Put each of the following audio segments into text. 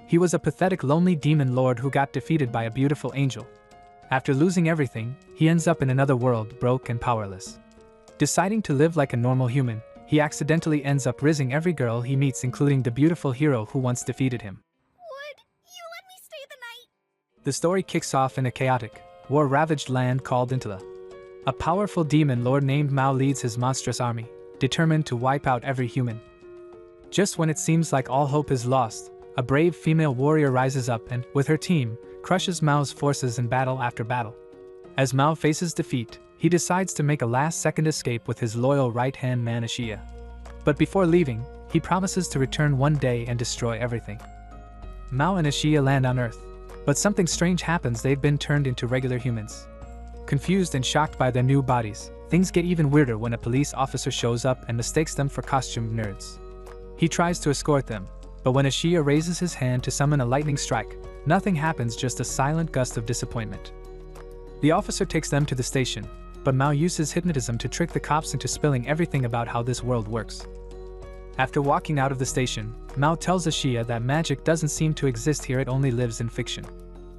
He was a pathetic lonely demon lord who got defeated by a beautiful angel. After losing everything, he ends up in another world, broke and powerless. Deciding to live like a normal human, he accidentally ends up rizzing every girl he meets, including the beautiful hero who once defeated him. Would you let me stay the night? The story kicks off in a chaotic, war-ravaged land called Intala. A powerful demon lord named Mao leads his monstrous army, determined to wipe out every human. Just when it seems like all hope is lost, a brave female warrior rises up and, with her team, crushes Mao's forces in battle after battle. As Mao faces defeat, he decides to make a last-second escape with his loyal right-hand man Ashia. But before leaving, he promises to return one day and destroy everything. Mao and Ashia land on Earth, but something strange happens. They've been turned into regular humans. Confused and shocked by their new bodies, things get even weirder when a police officer shows up and mistakes them for costumed nerds. He tries to escort them, but when Ashia raises his hand to summon a lightning strike, nothing happens, just a silent gust of disappointment. The officer takes them to the station, but Mao uses hypnotism to trick the cops into spilling everything about how this world works. After walking out of the station, Mao tells Ashia that magic doesn't seem to exist here, it only lives in fiction.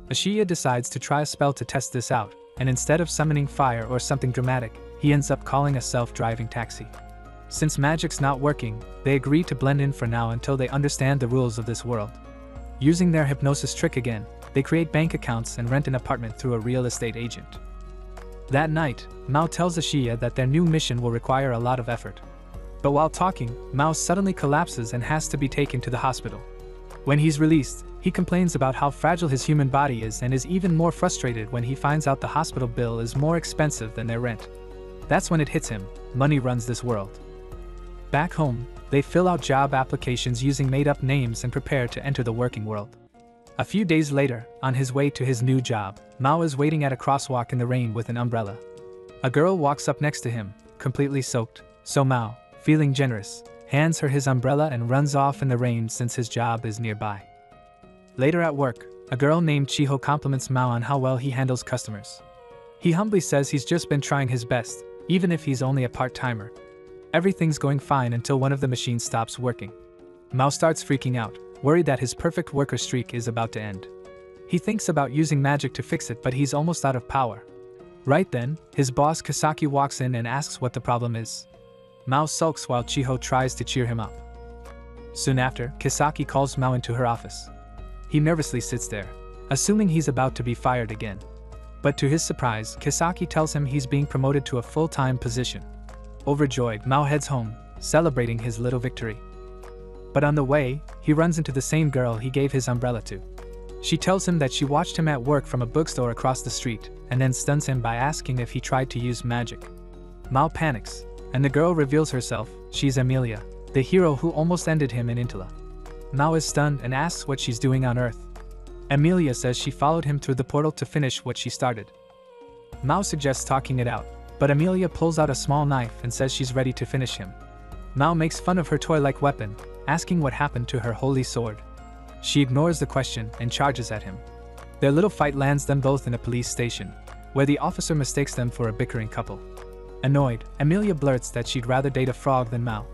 Ashia decides to try a spell to test this out, and instead of summoning fire or something dramatic, he ends up calling a self-driving taxi. Since magic's not working, they agree to blend in for now until they understand the rules of this world. Using their hypnosis trick again, they create bank accounts and rent an apartment through a real estate agent. That night, Mao tells Ashia that their new mission will require a lot of effort. But while talking, Mao suddenly collapses and has to be taken to the hospital. When he's released, he complains about how fragile his human body is and is even more frustrated when he finds out the hospital bill is more expensive than their rent. That's when it hits him: money runs this world. Back home, they fill out job applications using made-up names and prepare to enter the working world. A few days later, on his way to his new job, Mao is waiting at a crosswalk in the rain with an umbrella. A girl walks up next to him, completely soaked, so Mao, feeling generous, hands her his umbrella and runs off in the rain since his job is nearby. Later at work, a girl named Chiho compliments Mao on how well he handles customers. He humbly says he's just been trying his best, even if he's only a part-timer. Everything's going fine until one of the machines stops working. Mao starts freaking out, worried that his perfect worker streak is about to end. He thinks about using magic to fix it, but he's almost out of power. Right then, his boss Kisaki walks in and asks what the problem is. Mao sulks while Chiho tries to cheer him up. Soon after, Kisaki calls Mao into her office. He nervously sits there, assuming he's about to be fired again. But to his surprise, Kisaki tells him he's being promoted to a full-time position. Overjoyed, Mao heads home, celebrating his little victory. But on the way, he runs into the same girl he gave his umbrella to. She tells him that she watched him at work from a bookstore across the street, and then stuns him by asking if he tried to use magic. Mao panics, and the girl reveals herself. She's Amelia, the hero who almost ended him in Intala. Mao is stunned and asks what she's doing on Earth. Amelia says she followed him through the portal to finish what she started. Mao suggests talking it out, but Amelia pulls out a small knife and says she's ready to finish him. Mao makes fun of her toy-like weapon, asking what happened to her holy sword. She ignores the question and charges at him. Their little fight lands them both in a police station, where the officer mistakes them for a bickering couple. Annoyed, Amelia blurts that she'd rather date a frog than Mao.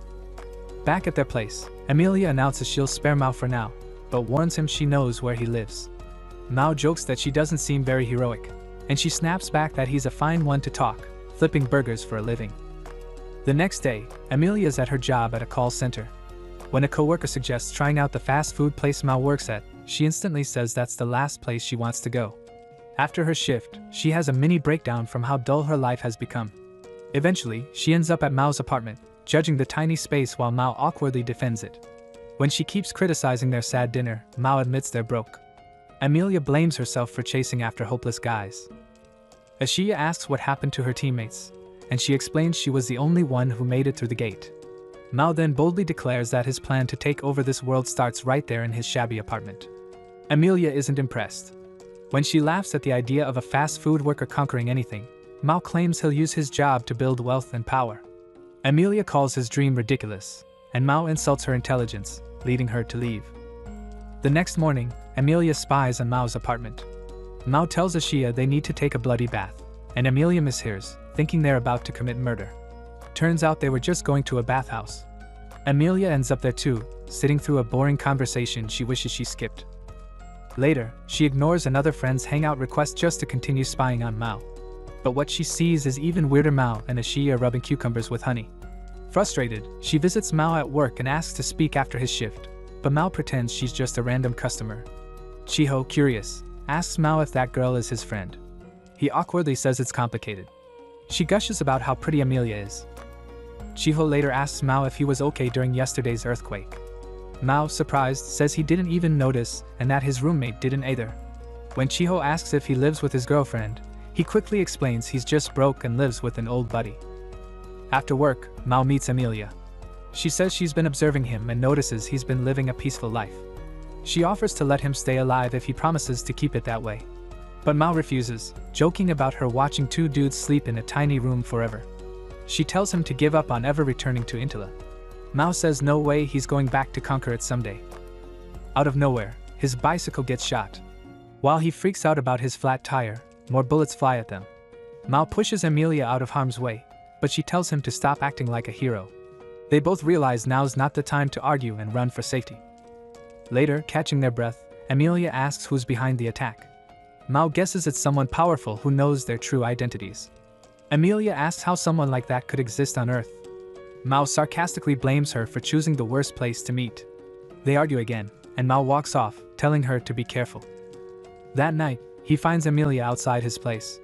Back at their place, Amelia announces she'll spare Mao for now, but warns him she knows where he lives. Mao jokes that she doesn't seem very heroic, and she snaps back that he's a fine one to talk, flipping burgers for a living. The next day, Amelia's at her job at a call center. When a coworker suggests trying out the fast food place Mao works at, she instantly says that's the last place she wants to go. After her shift, she has a mini breakdown from how dull her life has become. Eventually, she ends up at Mao's apartment, judging the tiny space while Mao awkwardly defends it. When she keeps criticizing their sad dinner, Mao admits they're broke. Amelia blames herself for chasing after hopeless guys. Ashia asks what happened to her teammates, and she explains she was the only one who made it through the gate. Mao then boldly declares that his plan to take over this world starts right there in his shabby apartment. Amelia isn't impressed. When she laughs at the idea of a fast food worker conquering anything, Mao claims he'll use his job to build wealth and power. Amelia calls his dream ridiculous, and Mao insults her intelligence, leading her to leave. The next morning, Amelia spies on Mao's apartment. Mao tells Ashia they need to take a bloody bath, and Amelia mishears, thinking they're about to commit murder. Turns out they were just going to a bathhouse. Amelia ends up there too, sitting through a boring conversation she wishes she skipped. Later, she ignores another friend's hangout request just to continue spying on Mao. But what she sees is even weirder. Mao and Ashia rubbing cucumbers with honey. Frustrated, she visits Mao at work and asks to speak after his shift, but Mao pretends she's just a random customer. Chiho, curious, asks Mao if that girl is his friend. He awkwardly says it's complicated. She gushes about how pretty Amelia is. Chiho later asks Mao if he was okay during yesterday's earthquake. Mao, surprised, says he didn't even notice and that his roommate didn't either. When Chiho asks if he lives with his girlfriend, he quickly explains he's just broke and lives with an old buddy. After work, Mao meets Amelia. She says she's been observing him and notices he's been living a peaceful life. She offers to let him stay alive if he promises to keep it that way. But Mao refuses, joking about her watching two dudes sleep in a tiny room forever. She tells him to give up on ever returning to Intala. Mao says no way, he's going back to conquer it someday. Out of nowhere, his bicycle gets shot. While he freaks out about his flat tire, more bullets fly at them. Mao pushes Amelia out of harm's way, but she tells him to stop acting like a hero. They both realize now's not the time to argue and run for safety. Later, catching their breath, Amelia asks who's behind the attack. Mao guesses it's someone powerful who knows their true identities. Amelia asks how someone like that could exist on Earth. Mao sarcastically blames her for choosing the worst place to meet. They argue again, and Mao walks off, telling her to be careful. That night, he finds Amelia outside his place.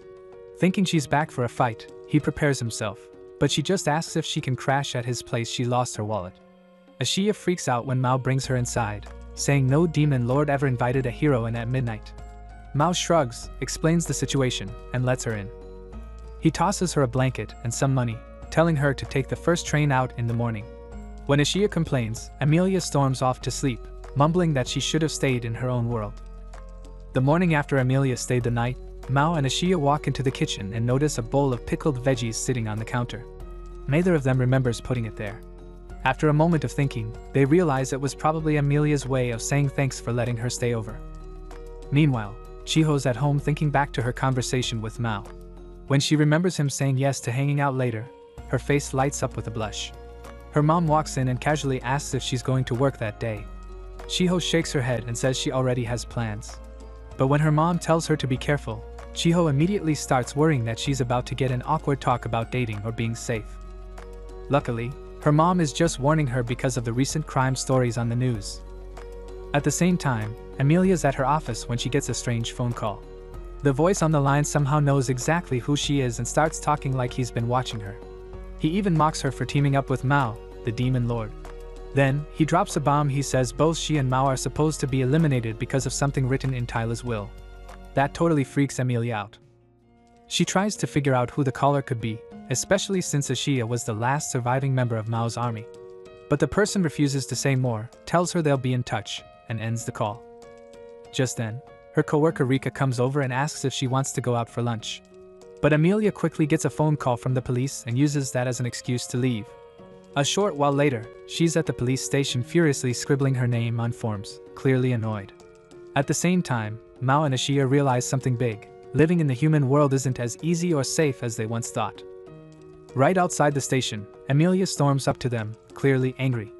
Thinking she's back for a fight, he prepares himself, but she just asks if she can crash at his place. She lost her wallet. Ashia freaks out when Mao brings her inside, saying no demon lord ever invited a hero in at midnight. Mao shrugs, explains the situation, and lets her in. He tosses her a blanket and some money, telling her to take the first train out in the morning. When Ashia complains, Amelia storms off to sleep, mumbling that she should have stayed in her own world. The morning after Amelia stayed the night, Mao and Ashia walk into the kitchen and notice a bowl of pickled veggies sitting on the counter. Neither of them remembers putting it there. After a moment of thinking, they realize it was probably Amelia's way of saying thanks for letting her stay over. Meanwhile, Chiho's at home thinking back to her conversation with Mao. When she remembers him saying yes to hanging out later, her face lights up with a blush. Her mom walks in and casually asks if she's going to work that day. Chiho shakes her head and says she already has plans. But when her mom tells her to be careful, Chiho immediately starts worrying that she's about to get an awkward talk about dating or being safe. Luckily, her mom is just warning her because of the recent crime stories on the news. At the same time, Amelia's at her office when she gets a strange phone call. The voice on the line somehow knows exactly who she is and starts talking like he's been watching her. He even mocks her for teaming up with Mao, the demon lord. Then, he drops a bomb. He says both she and Mao are supposed to be eliminated because of something written in Tyla's will. That totally freaks Amelia out. She tries to figure out who the caller could be, especially since Ashia was the last surviving member of Mao's army. But the person refuses to say more, tells her they'll be in touch, and ends the call. Just then, her coworker Rika comes over and asks if she wants to go out for lunch. But Amelia quickly gets a phone call from the police and uses that as an excuse to leave. A short while later, she's at the police station furiously scribbling her name on forms, clearly annoyed. At the same time, Mao and Ashia realize something big. Living in the human world isn't as easy or safe as they once thought. Right outside the station, Amelia storms up to them, clearly angry.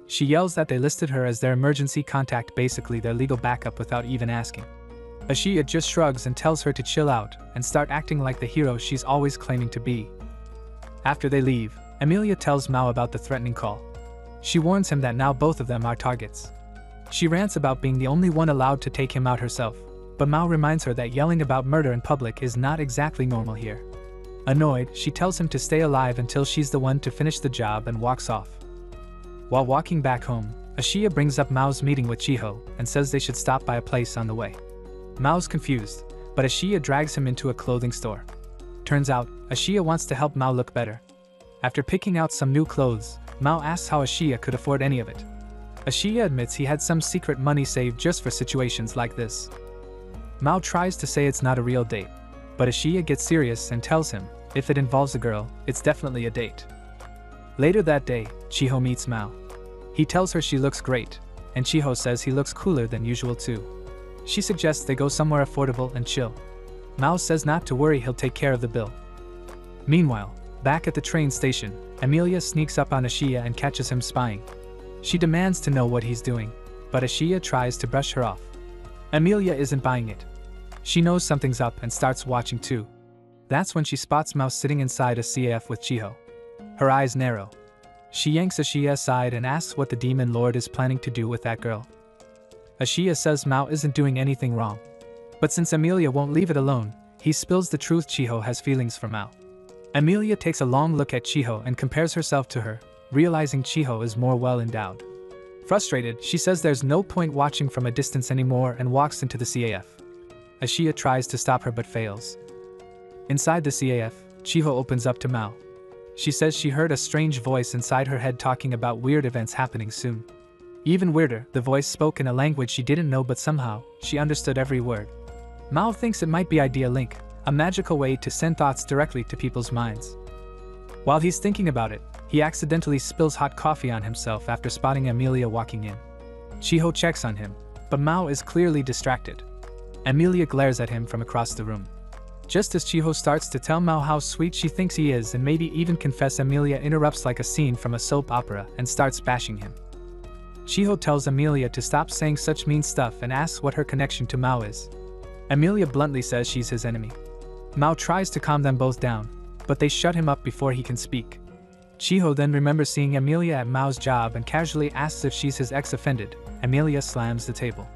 She yells that they listed her as their emergency contact, basically their legal backup, without even asking. Ashia just shrugs and tells her to chill out and start acting like the hero she's always claiming to be. After they leave, Amelia tells Mao about the threatening call. She warns him that now both of them are targets. She rants about being the only one allowed to take him out herself, but Mao reminds her that yelling about murder in public is not exactly normal here. Annoyed, she tells him to stay alive until she's the one to finish the job and walks off. While walking back home, Ashia brings up Mao's meeting with Chiho and says they should stop by a place on the way. Mao's confused, but Ashia drags him into a clothing store. Turns out, Ashia wants to help Mao look better. After picking out some new clothes, Mao asks how Ashia could afford any of it. Ashia admits he had some secret money saved just for situations like this. Mao tries to say it's not a real date, but Ashia gets serious and tells him, if it involves a girl, it's definitely a date. Later that day, Chiho meets Mao. He tells her she looks great, and Chiho says he looks cooler than usual too. She suggests they go somewhere affordable and chill. Mao says not to worry, he'll take care of the bill. Meanwhile, back at the train station, Amelia sneaks up on Ashia and catches him spying. She demands to know what he's doing, but Ashia tries to brush her off. Amelia isn't buying it. She knows something's up and starts watching too. That's when she spots Mao sitting inside a CAF with Chiho. Her eyes narrow. She yanks Ashia aside and asks what the demon lord is planning to do with that girl. Ashia says Mao isn't doing anything wrong. But since Amelia won't leave it alone, he spills the truth. Chiho has feelings for Mao. Amelia takes a long look at Chiho and compares herself to her, realizing Chiho is more well endowed. Frustrated, she says there's no point watching from a distance anymore and walks into the CAF. Ashia tries to stop her but fails. Inside the CAF, Chiho opens up to Mao. She says she heard a strange voice inside her head talking about weird events happening soon. Even weirder, the voice spoke in a language she didn't know, but somehow, she understood every word. Mao thinks it might be Idea Link, a magical way to send thoughts directly to people's minds. While he's thinking about it, he accidentally spills hot coffee on himself after spotting Amelia walking in. Chiho checks on him, but Mao is clearly distracted. Amelia glares at him from across the room. Just as Chiho starts to tell Mao how sweet she thinks he is and maybe even confess, Amelia interrupts like a scene from a soap opera and starts bashing him. Chiho tells Amelia to stop saying such mean stuff and asks what her connection to Mao is. Amelia bluntly says she's his enemy. Mao tries to calm them both down, but they shut him up before he can speak. Chiho then remembers seeing Amelia at Mao's job and casually asks if she's his ex. Offended, Amelia slams the table.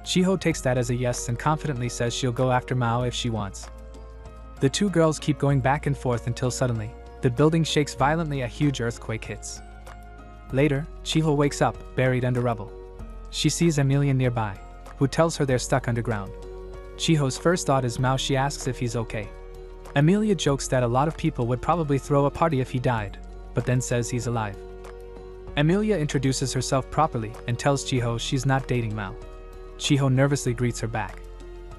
Chiho takes that as a yes and confidently says she'll go after Mao if she wants. The two girls keep going back and forth until suddenly, the building shakes violently. A huge earthquake hits. Later, Chiho wakes up, buried under rubble. She sees Amelia nearby, who tells her they're stuck underground. Chiho's first thought is Mao. She asks if he's okay. Amelia jokes that a lot of people would probably throw a party if he died, but then says he's alive. Amelia introduces herself properly and tells Chiho she's not dating Mao. Chiho nervously greets her back.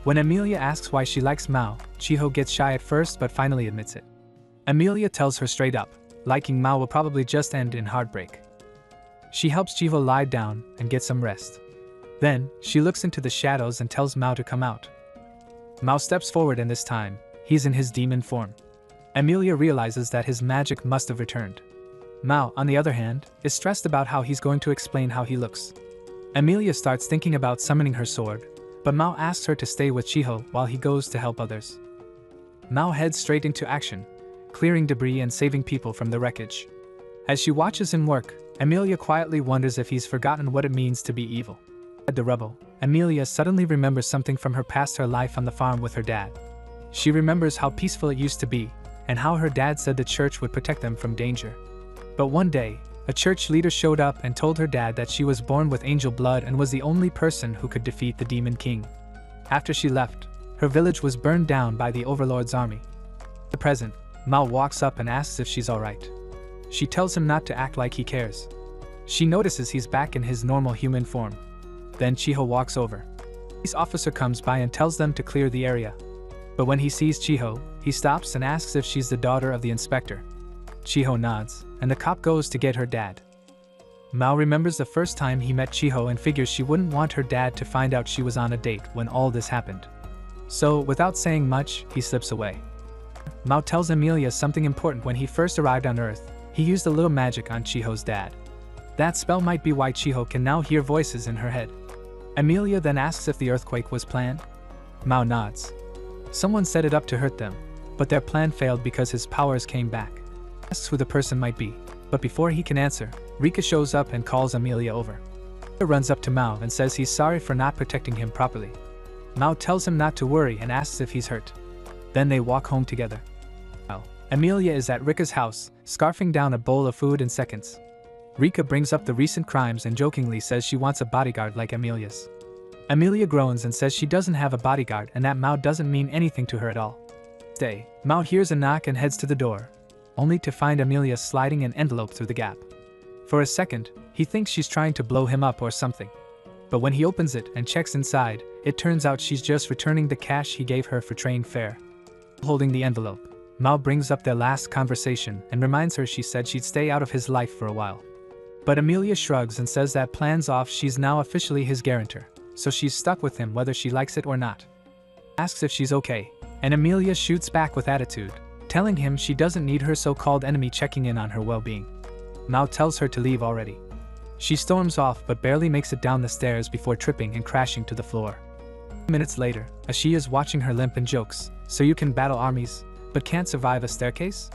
When Amelia asks why she likes Mao, Chiho gets shy at first but finally admits it. Amelia tells her straight up, liking Mao will probably just end in heartbreak. She helps Chiho lie down and get some rest. Then, she looks into the shadows and tells Mao to come out. Mao steps forward, and this time, he's in his demon form. Amelia realizes that his magic must have returned. Mao, on the other hand, is stressed about how he's going to explain how he looks. Amelia starts thinking about summoning her sword, but Mao asks her to stay with Chiho while he goes to help others. Mao heads straight into action, clearing debris and saving people from the wreckage. As she watches him work, Amelia quietly wonders if he's forgotten what it means to be evil. At the rubble, Amelia suddenly remembers something from her past, her life on the farm with her dad. She remembers how peaceful it used to be, and how her dad said the church would protect them from danger. But one day, a church leader showed up and told her dad that she was born with angel blood and was the only person who could defeat the Demon King. After she left, her village was burned down by the Overlord's army. At the present, Mao walks up and asks if she's alright. She tells him not to act like he cares. She notices he's back in his normal human form. Then Chiho walks over. A police officer comes by and tells them to clear the area. But when he sees Chiho, he stops and asks if she's the daughter of the inspector. Chiho nods, and the cop goes to get her dad. Mao remembers the first time he met Chiho and figures she wouldn't want her dad to find out she was on a date when all this happened. So, without saying much, he slips away. Mao tells Amelia something important. When he first arrived on Earth, he used a little magic on Chiho's dad. That spell might be why Chiho can now hear voices in her head. Amelia then asks if the earthquake was planned. Mao nods. Someone set it up to hurt them, but their plan failed because his powers came back. Asks who the person might be, but before he can answer, Rika shows up and calls Amelia over. Rika runs up to Mao and says he's sorry for not protecting him properly. Mao tells him not to worry and asks if he's hurt. Then they walk home together. Amelia is at Rika's house, scarfing down a bowl of food in seconds. Rika brings up the recent crimes and jokingly says she wants a bodyguard like Amelia's. Amelia groans and says she doesn't have a bodyguard and that Mao doesn't mean anything to her at all. Next day, Mao hears a knock and heads to the door, only to find Amelia sliding an envelope through the gap. For a second, he thinks she's trying to blow him up or something. But when he opens it and checks inside, it turns out she's just returning the cash he gave her for train fare. Holding the envelope, Mao brings up their last conversation and reminds her she said she'd stay out of his life for a while. But Amelia shrugs and says that plan's off. She's now officially his guarantor, so she's stuck with him whether she likes it or not. Asks if she's okay, and Amelia shoots back with attitude, telling him she doesn't need her so-called enemy checking in on her well-being. Mao tells her to leave already. She storms off but barely makes it down the stairs before tripping and crashing to the floor. Minutes later, Ashia is watching her limp and jokes, "So you can battle armies, but can't survive a staircase?"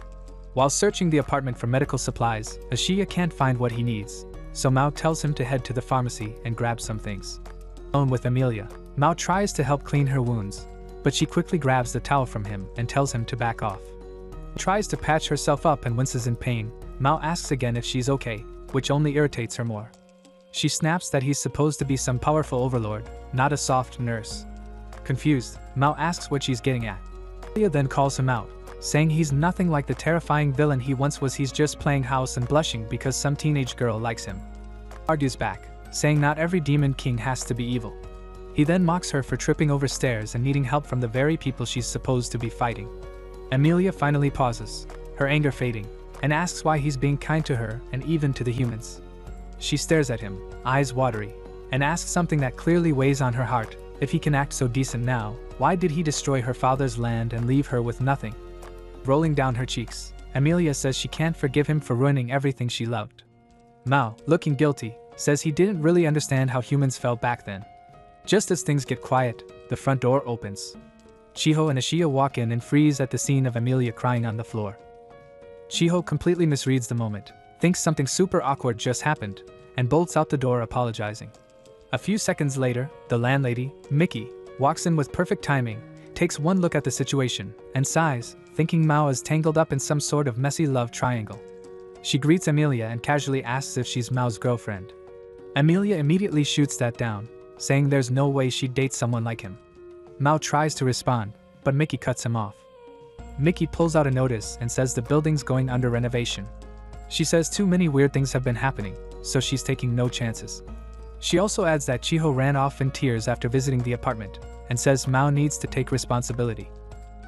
While searching the apartment for medical supplies, Ashia can't find what he needs, so Mao tells him to head to the pharmacy and grab some things. Alone with Amelia, Mao tries to help clean her wounds, but she quickly grabs the towel from him and tells him to back off. She tries to patch herself up and winces in pain. Mao asks again if she's okay, which only irritates her more. She snaps that he's supposed to be some powerful overlord, not a soft nurse. Confused, Mao asks what she's getting at. Amelia then calls him out, saying he's nothing like the terrifying villain he once was. He's just playing house and blushing because some teenage girl likes him. Argues back, saying not every demon king has to be evil. He then mocks her for tripping over stairs and needing help from the very people she's supposed to be fighting. Amelia finally pauses, her anger fading, and asks why he's being kind to her and even to the humans. She stares at him, eyes watery, and asks something that clearly weighs on her heart. If he can act so decent now, why did he destroy her father's land and leave her with nothing? Rolling down her cheeks, Amelia says she can't forgive him for ruining everything she loved. Mao, looking guilty, says he didn't really understand how humans felt back then. Just as things get quiet, the front door opens. Chiho and Ashia walk in and freeze at the scene of Amelia crying on the floor. Chiho completely misreads the moment, thinks something super awkward just happened, and bolts out the door apologizing. A few seconds later, the landlady, Mickey, walks in with perfect timing, takes one look at the situation, and sighs, thinking Mao is tangled up in some sort of messy love triangle. She greets Amelia and casually asks if she's Mao's girlfriend. Amelia immediately shoots that down, saying there's no way she'd date someone like him. Mao tries to respond, but Mickey cuts him off. Mickey pulls out a notice and says the building's going under renovation. She says too many weird things have been happening, so she's taking no chances. She also adds that Chiho ran off in tears after visiting the apartment, and says Mao needs to take responsibility.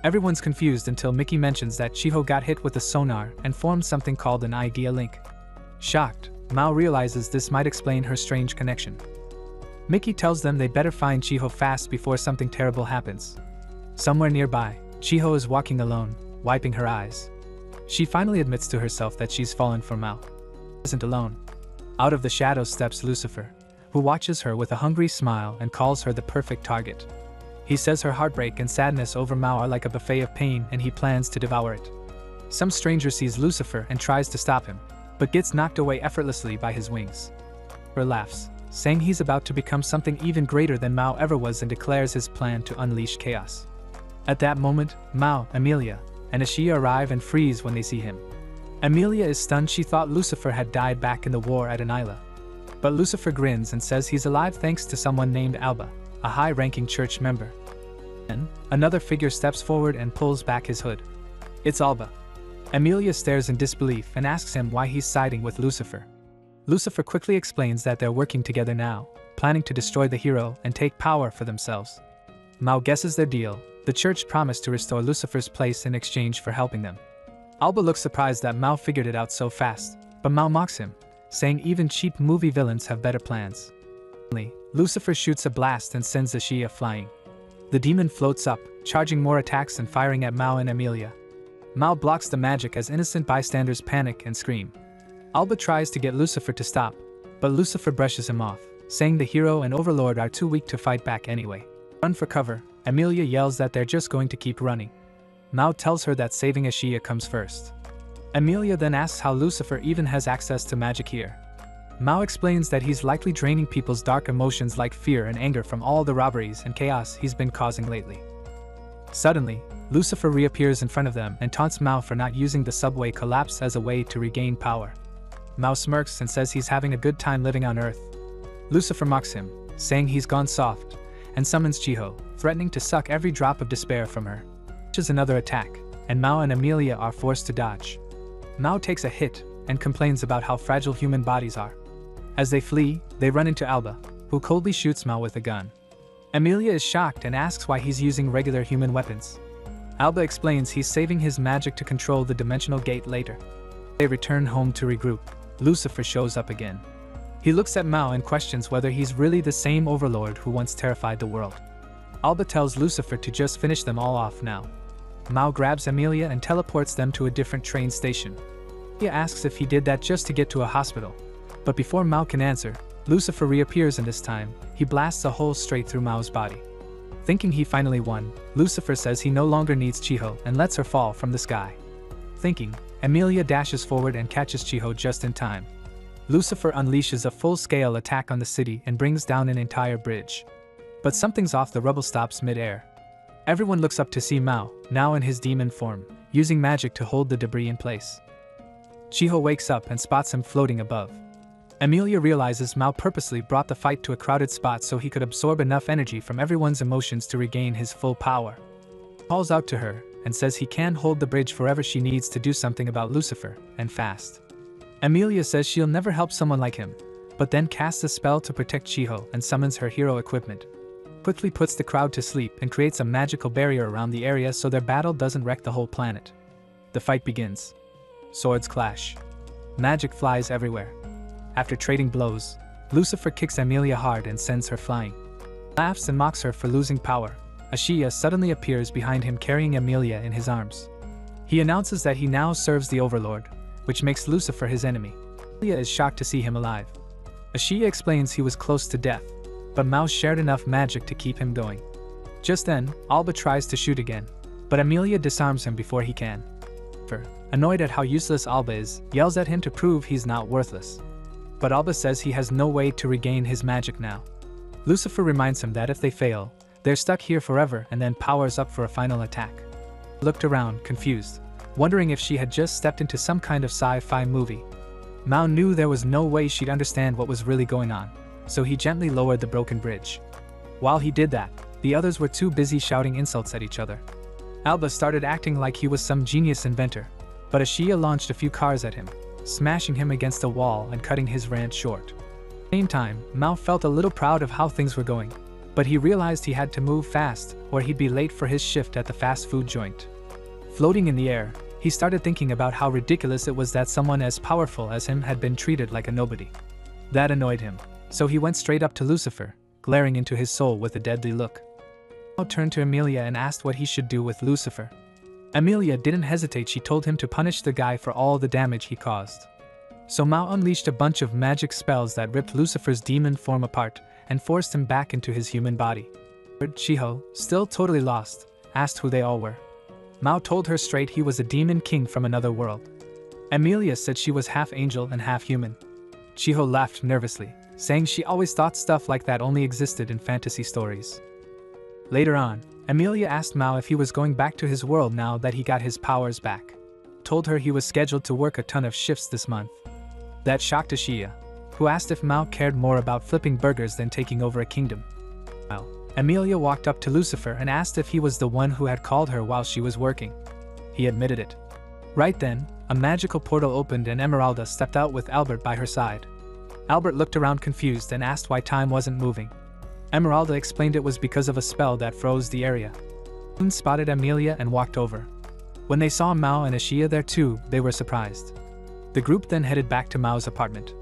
Everyone's confused until Mickey mentions that Chiho got hit with a sonar and formed something called an idea link. Shocked, Mao realizes this might explain her strange connection. Mickey tells them they better find Chiho fast before something terrible happens. Somewhere nearby, Chiho is walking alone, wiping her eyes. She finally admits to herself that she's fallen for Mao. She isn't alone. Out of the shadows steps Lucifer, who watches her with a hungry smile and calls her the perfect target. He says her heartbreak and sadness over Mao are like a buffet of pain and he plans to devour it. Some stranger sees Lucifer and tries to stop him, but gets knocked away effortlessly by his wings. Lucifer laughs, saying he's about to become something even greater than Mao ever was and declares his plan to unleash chaos. At that moment, Mao, Amelia, and Ashia arrive and freeze when they see him. Amelia is stunned. She thought Lucifer had died back in the war at Anila. But Lucifer grins and says he's alive thanks to someone named Alba, a high-ranking church member. Then, another figure steps forward and pulls back his hood. It's Alba. Amelia stares in disbelief and asks him why he's siding with Lucifer. Lucifer quickly explains that they're working together now, planning to destroy the hero and take power for themselves. Mao guesses their deal. The church promised to restore Lucifer's place in exchange for helping them. Alba looks surprised that Mao figured it out so fast, but Mao mocks him, saying even cheap movie villains have better plans. Finally, Lucifer shoots a blast and sends Ashia flying. The demon floats up, charging more attacks and firing at Mao and Amelia. Mao blocks the magic as innocent bystanders panic and scream. Alba tries to get Lucifer to stop, but Lucifer brushes him off, saying the hero and Overlord are too weak to fight back anyway. Run for cover, Amelia yells that they're just going to keep running. Mao tells her that saving Ashia comes first. Amelia then asks how Lucifer even has access to magic here. Mao explains that he's likely draining people's dark emotions like fear and anger from all the robberies and chaos he's been causing lately. Suddenly, Lucifer reappears in front of them and taunts Mao for not using the subway collapse as a way to regain power. Mao smirks and says he's having a good time living on Earth. Lucifer mocks him, saying he's gone soft, and summons Chiho, threatening to suck every drop of despair from her. Launches another attack, and Mao and Amelia are forced to dodge. Mao takes a hit and complains about how fragile human bodies are. As they flee, they run into Alba, who coldly shoots Mao with a gun. Amelia is shocked and asks why he's using regular human weapons. Alba explains he's saving his magic to control the dimensional gate later. They return home to regroup. Lucifer shows up again. He looks at Mao and questions whether he's really the same overlord who once terrified the world. Alba tells Lucifer to just finish them all off now. Mao grabs Amelia and teleports them to a different train station. Amelia asks if he did that just to get to a hospital. But before Mao can answer, Lucifer reappears and this time, he blasts a hole straight through Mao's body. Thinking he finally won, Lucifer says he no longer needs Chiho and lets her fall from the sky. Thinking, Amelia dashes forward and catches Chiho just in time. Lucifer unleashes a full-scale attack on the city and brings down an entire bridge. But something's off, the rubble stops mid-air. Everyone looks up to see Mao, now in his demon form, using magic to hold the debris in place. Chiho wakes up and spots him floating above. Amelia realizes Mao purposely brought the fight to a crowded spot so he could absorb enough energy from everyone's emotions to regain his full power. He calls out to her and says he can hold the bridge forever. She needs to do something about Lucifer, and fast. Amelia says she'll never help someone like him, but then casts a spell to protect Chiho and summons her hero equipment. Quickly puts the crowd to sleep and creates a magical barrier around the area so their battle doesn't wreck the whole planet. The fight begins. Swords clash. Magic flies everywhere. After trading blows, Lucifer kicks Amelia hard and sends her flying. He laughs and mocks her for losing power. Ashia suddenly appears behind him carrying Amelia in his arms. He announces that he now serves the Overlord, which makes Lucifer his enemy. Amelia is shocked to see him alive. Ashia explains he was close to death, but Mao shared enough magic to keep him going. Just then, Alba tries to shoot again, but Amelia disarms him before he can. Annoyed at how useless Alba is, yells at him to prove he's not worthless. But Alba says he has no way to regain his magic now. Lucifer reminds him that if they fail, they're stuck here forever, and then powers up for a final attack. He looked around, confused, wondering if she had just stepped into some kind of sci-fi movie. Mao knew there was no way she'd understand what was really going on, so he gently lowered the broken bridge. While he did that, the others were too busy shouting insults at each other. Alba started acting like he was some genius inventor, but Ashia launched a few cars at him, smashing him against a wall and cutting his rant short. At the same time, Mao felt a little proud of how things were going, but he realized he had to move fast or he'd be late for his shift at the fast food joint. Floating in the air, he started thinking about how ridiculous it was that someone as powerful as him had been treated like a nobody. That annoyed him, so he went straight up to Lucifer, glaring into his soul with a deadly look. Mao turned to Amelia and asked what he should do with Lucifer. Amelia didn't hesitate. She told him to punish the guy for all the damage he caused. So Mao unleashed a bunch of magic spells that ripped Lucifer's demon form apart and forced him back into his human body. Chiho, still totally lost, asked who they all were. Mao told her straight he was a demon king from another world. Amelia said she was half angel and half human. Chiho laughed nervously, saying she always thought stuff like that only existed in fantasy stories. Later on, Amelia asked Mao if he was going back to his world now that he got his powers back. Told her he was scheduled to work a ton of shifts this month. That shocked Ashia, who asked if Mao cared more about flipping burgers than taking over a kingdom. Well, Amelia walked up to Lucifer and asked if he was the one who had called her while she was working. He admitted it. Right then, a magical portal opened and Emeralda stepped out with Albert by her side. Albert looked around confused and asked why time wasn't moving. Emeralda explained it was because of a spell that froze the area. Moon spotted Amelia and walked over. When they saw Mao and Ashia there too, they were surprised. The group then headed back to Mao's apartment.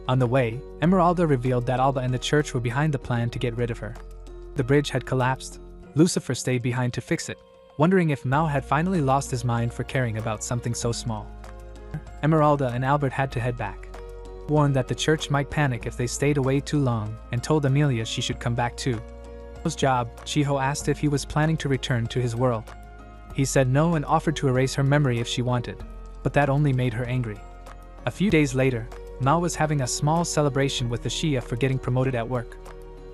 On the way, Emeralda revealed that Alba and the church were behind the plan to get rid of her. The bridge had collapsed. Lucifer stayed behind to fix it, wondering if Mao had finally lost his mind for caring about something so small. Emeralda and Albert had to head back. Warned that the church might panic if they stayed away too long, and told Amelia she should come back too. Mao's job, Chiho asked if he was planning to return to his world. He said no and offered to erase her memory if she wanted, but that only made her angry. A few days later, Mao was having a small celebration with Ashia for getting promoted at work.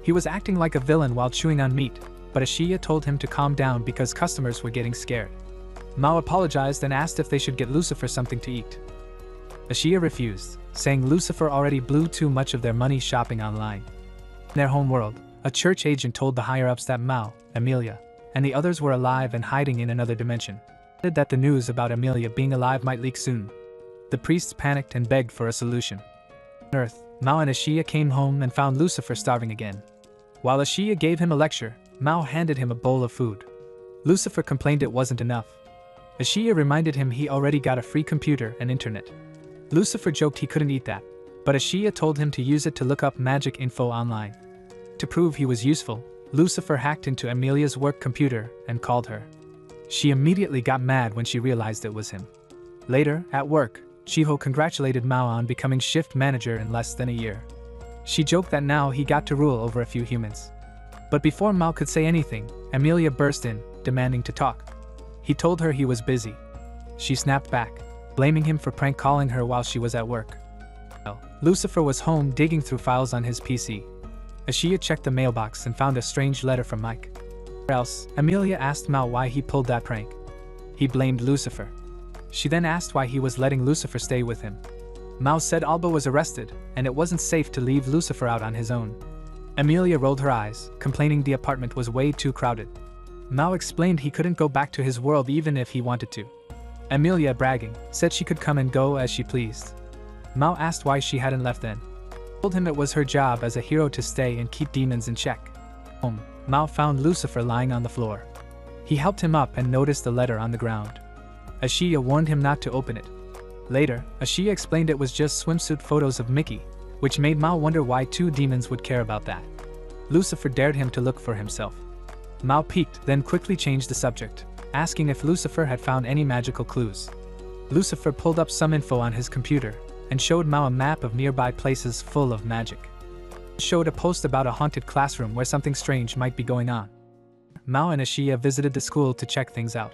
He was acting like a villain while chewing on meat, but Ashia told him to calm down because customers were getting scared. Mao apologized and asked if they should get Lucifer something to eat. Ashia refused, saying Lucifer already blew too much of their money shopping online. In their home world, a church agent told the higher-ups that Mao, Amelia, and the others were alive and hiding in another dimension. He said that the news about Amelia being alive might leak soon. The priests panicked and begged for a solution. On Earth, Mao and Ashia came home and found Lucifer starving again. While Ashia gave him a lecture, Mao handed him a bowl of food. Lucifer complained it wasn't enough. Ashia reminded him he already got a free computer and internet. Lucifer joked he couldn't eat that, but Ashia told him to use it to look up magic info online. To prove he was useful, Lucifer hacked into Amelia's work computer and called her. She immediately got mad when she realized it was him. Later, at work, Chiho congratulated Mao on becoming shift manager in less than a year. She joked that now he got to rule over a few humans. But before Mao could say anything, Amelia burst in, demanding to talk. He told her he was busy. She snapped back, blaming him for prank calling her while she was at work. Lucifer was home digging through files on his PC. Ashia checked the mailbox and found a strange letter from Mike. Else, Amelia asked Mao why he pulled that prank. He blamed Lucifer. She then asked why he was letting Lucifer stay with him. Mao said Alba was arrested, and it wasn't safe to leave Lucifer out on his own. Amelia rolled her eyes, complaining the apartment was way too crowded. Mao explained he couldn't go back to his world even if he wanted to. Amelia, bragging, said she could come and go as she pleased. Mao asked why she hadn't left then. Told him it was her job as a hero to stay and keep demons in check. Home, Mao found Lucifer lying on the floor. He helped him up and noticed the letter on the ground. Ashia warned him not to open it. Later, Ashia explained it was just swimsuit photos of Mickey, which made Mao wonder why two demons would care about that. Lucifer dared him to look for himself. Mao peeked, then quickly changed the subject, asking if Lucifer had found any magical clues. Lucifer pulled up some info on his computer and showed Mao a map of nearby places full of magic. He showed a post about a haunted classroom where something strange might be going on. Mao and Ashia visited the school to check things out.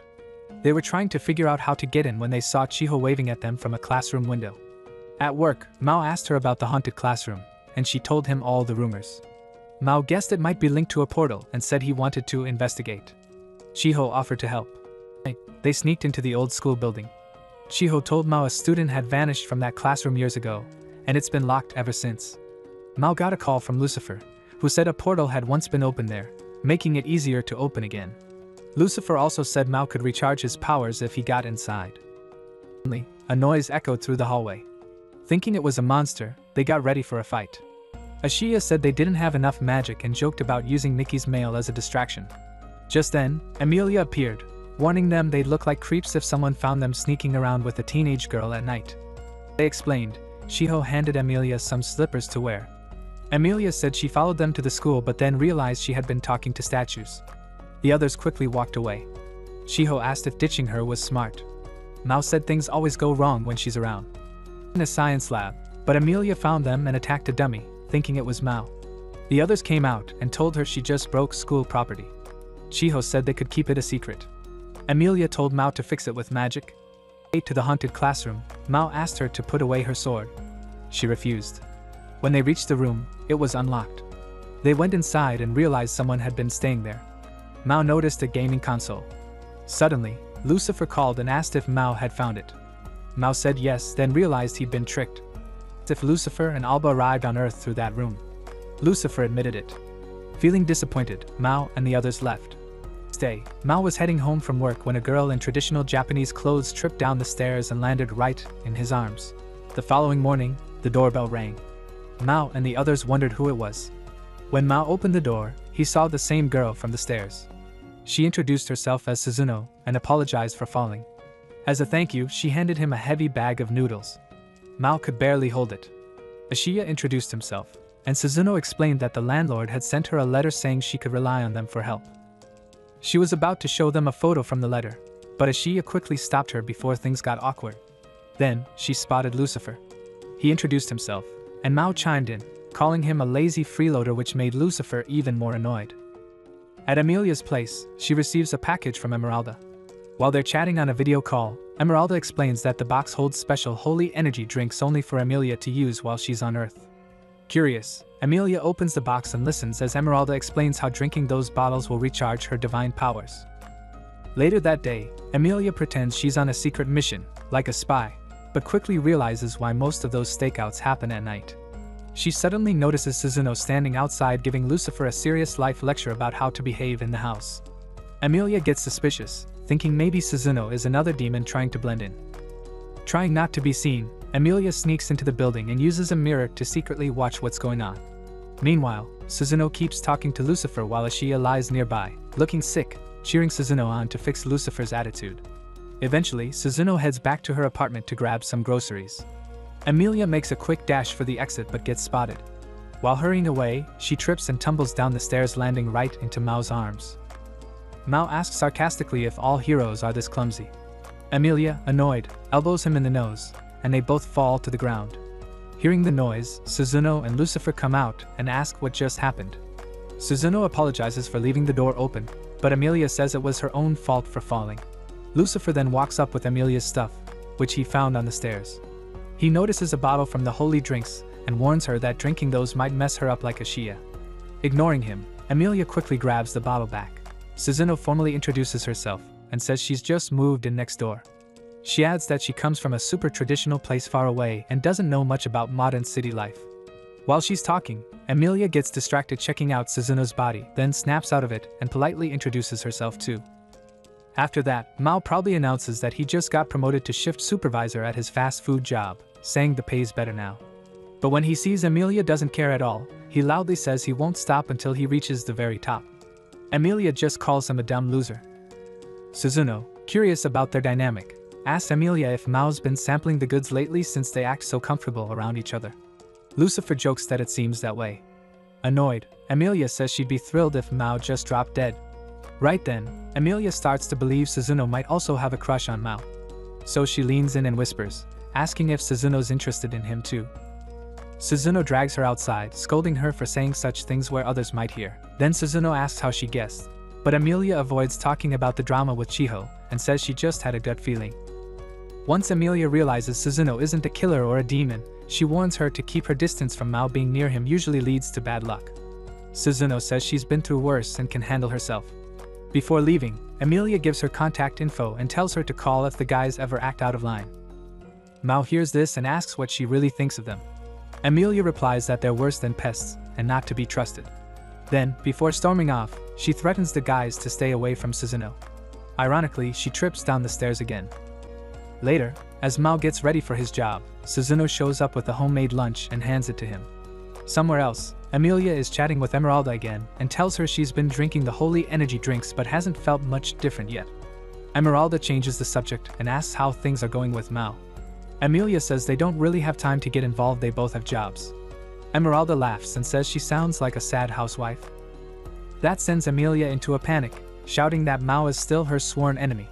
They were trying to figure out how to get in when they saw Chiho waving at them from a classroom window. At work, Mao asked her about the haunted classroom, and she told him all the rumors. Mao guessed it might be linked to a portal and said he wanted to investigate. Chiho offered to help. They sneaked into the old school building. Chiho told Mao a student had vanished from that classroom years ago, and it's been locked ever since. Mao got a call from Lucifer, who said a portal had once been opened there, making it easier to open again. Lucifer also said Mao could recharge his powers if he got inside. Suddenly, a noise echoed through the hallway. Thinking it was a monster, they got ready for a fight. Ashia said they didn't have enough magic and joked about using Mickey's mail as a distraction. Just then, Amelia appeared, warning them they'd look like creeps if someone found them sneaking around with a teenage girl at night. They explained. Chiho handed Amelia some slippers to wear. Amelia said she followed them to the school but then realized she had been talking to statues. The others quickly walked away. Chiho asked if ditching her was smart. Mao said things always go wrong when she's around. In a science lab, but Amelia found them and attacked a dummy, thinking it was Mao. The others came out and told her she just broke school property. Chiho said they could keep it a secret. Amelia told Mao to fix it with magic. To the haunted classroom, Mao asked her to put away her sword. She refused. When they reached the room, it was unlocked. They went inside and realized someone had been staying there. Mao noticed a gaming console. Suddenly, Lucifer called and asked if Mao had found it. Mao said yes, then realized he'd been tricked. If Lucifer and Alba arrived on Earth through that room. Lucifer admitted it. Feeling disappointed, Mao and the others left. Day, Mao was heading home from work when a girl in traditional Japanese clothes tripped down the stairs and landed right in his arms. The following morning, the doorbell rang. Mao and the others wondered who it was. When Mao opened the door, he saw the same girl from the stairs. She introduced herself as Suzuno and apologized for falling. As a thank you, she handed him a heavy bag of noodles. Mao could barely hold it. Ashia introduced himself, and Suzuno explained that the landlord had sent her a letter saying she could rely on them for help. She was about to show them a photo from the letter, but Ashia quickly stopped her before things got awkward. Then, she spotted Lucifer. He introduced himself, and Mao chimed in, calling him a lazy freeloader, which made Lucifer even more annoyed. At Amelia's place, she receives a package from Emeralda. While they're chatting on a video call, Emeralda explains that the box holds special holy energy drinks only for Amelia to use while she's on Earth. Curious, Amelia opens the box and listens as Emeralda explains how drinking those bottles will recharge her divine powers. Later that day, Amelia pretends she's on a secret mission, like a spy, but quickly realizes why most of those stakeouts happen at night. She suddenly notices Suzuno standing outside giving Lucifer a serious life lecture about how to behave in the house. Amelia gets suspicious, thinking maybe Suzuno is another demon trying to blend in. Trying not to be seen, Amelia sneaks into the building and uses a mirror to secretly watch what's going on. Meanwhile, Suzuno keeps talking to Lucifer while Ashia lies nearby, looking sick, cheering Suzuno on to fix Lucifer's attitude. Eventually, Suzuno heads back to her apartment to grab some groceries. Amelia makes a quick dash for the exit but gets spotted. While hurrying away, she trips and tumbles down the stairs, landing right into Mao's arms. Mao asks sarcastically if all heroes are this clumsy. Amelia, annoyed, elbows him in the nose, and they both fall to the ground. Hearing the noise, Suzuno and Lucifer come out and ask what just happened. Suzuno apologizes for leaving the door open, but Amelia says it was her own fault for falling. Lucifer then walks up with Amelia's stuff, which he found on the stairs. He notices a bottle from the holy drinks and warns her that drinking those might mess her up like a Shia. Ignoring him, Amelia quickly grabs the bottle back. Suzuno formally introduces herself and says she's just moved in next door. She adds that she comes from a super traditional place far away and doesn't know much about modern city life. While she's talking, Amelia gets distracted checking out Suzuno's body, then snaps out of it and politely introduces herself too. After that, Mao proudly announces that he just got promoted to shift supervisor at his fast food job, saying the pay's better now. But when he sees Amelia doesn't care at all, he loudly says he won't stop until he reaches the very top. Amelia just calls him a dumb loser. Suzuno, curious about their dynamic, asks Amelia if Mao's been sampling the goods lately since they act so comfortable around each other. Lucifer jokes that it seems that way. Annoyed, Amelia says she'd be thrilled if Mao just dropped dead. Right then, Amelia starts to believe Suzuno might also have a crush on Mao. So she leans in and whispers, asking if Suzuno's interested in him too. Suzuno drags her outside, scolding her for saying such things where others might hear. Then Suzuno asks how she guessed, but Amelia avoids talking about the drama with Chiho and says she just had a gut feeling. Once Amelia realizes Suzuno isn't a killer or a demon, she warns her to keep her distance from Mao. Being near him usually leads to bad luck. Suzuno says she's been through worse and can handle herself. Before leaving, Amelia gives her contact info and tells her to call if the guys ever act out of line. Mao hears this and asks what she really thinks of them. Amelia replies that they're worse than pests and not to be trusted. Then, before storming off, she threatens the guys to stay away from Suzuno. Ironically, she trips down the stairs again. Later, as Mao gets ready for his job, Suzuno shows up with a homemade lunch and hands it to him. Somewhere else, Amelia is chatting with Emeralda again and tells her she's been drinking the holy energy drinks but hasn't felt much different yet. Emeralda changes the subject and asks how things are going with Mao. Amelia says they don't really have time to get involved, they both have jobs. Emeralda laughs and says she sounds like a sad housewife. That sends Amelia into a panic, shouting that Mao is still her sworn enemy.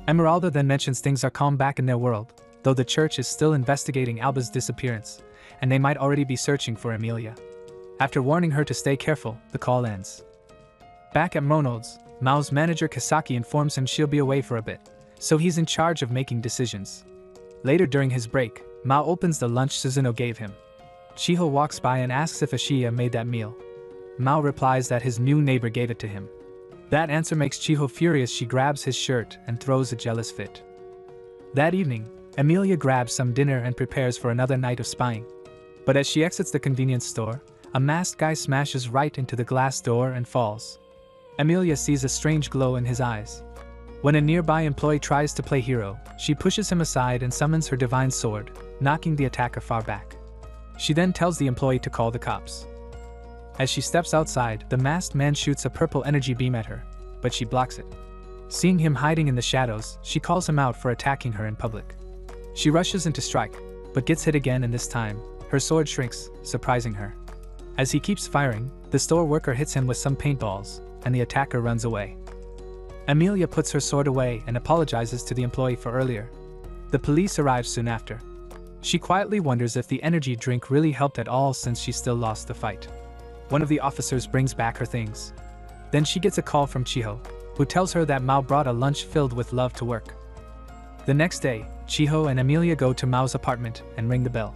Emeralda then mentions things are calm back in their world, though the church is still investigating Alba's disappearance, and they might already be searching for Amelia. After warning her to stay careful, the call ends. Back at Ronald's, Mao's manager Kasaki informs him she'll be away for a bit, so he's in charge of making decisions. Later during his break, Mao opens the lunch Suzuno gave him. Chiho walks by and asks if Ashiya made that meal. Mao replies that his new neighbor gave it to him. That answer makes Chiho furious. She grabs his shirt and throws a jealous fit. That evening, Amelia grabs some dinner and prepares for another night of spying. But as she exits the convenience store, a masked guy smashes right into the glass door and falls. Amelia sees a strange glow in his eyes. When a nearby employee tries to play hero, she pushes him aside and summons her divine sword, knocking the attacker far back. She then tells the employee to call the cops. As she steps outside, the masked man shoots a purple energy beam at her, but she blocks it. Seeing him hiding in the shadows, she calls him out for attacking her in public. She rushes in to strike, but gets hit again, and this time, her sword shrinks, surprising her. As he keeps firing, the store worker hits him with some paintballs, and the attacker runs away. Amelia puts her sword away and apologizes to the employee for earlier. The police arrive soon after. She quietly wonders if the energy drink really helped at all since she still lost the fight. One of the officers brings back her things. Then she gets a call from Chiho, who tells her that Mao brought a lunch filled with love to work. The next day, Chiho and Amelia go to Mao's apartment and ring the bell.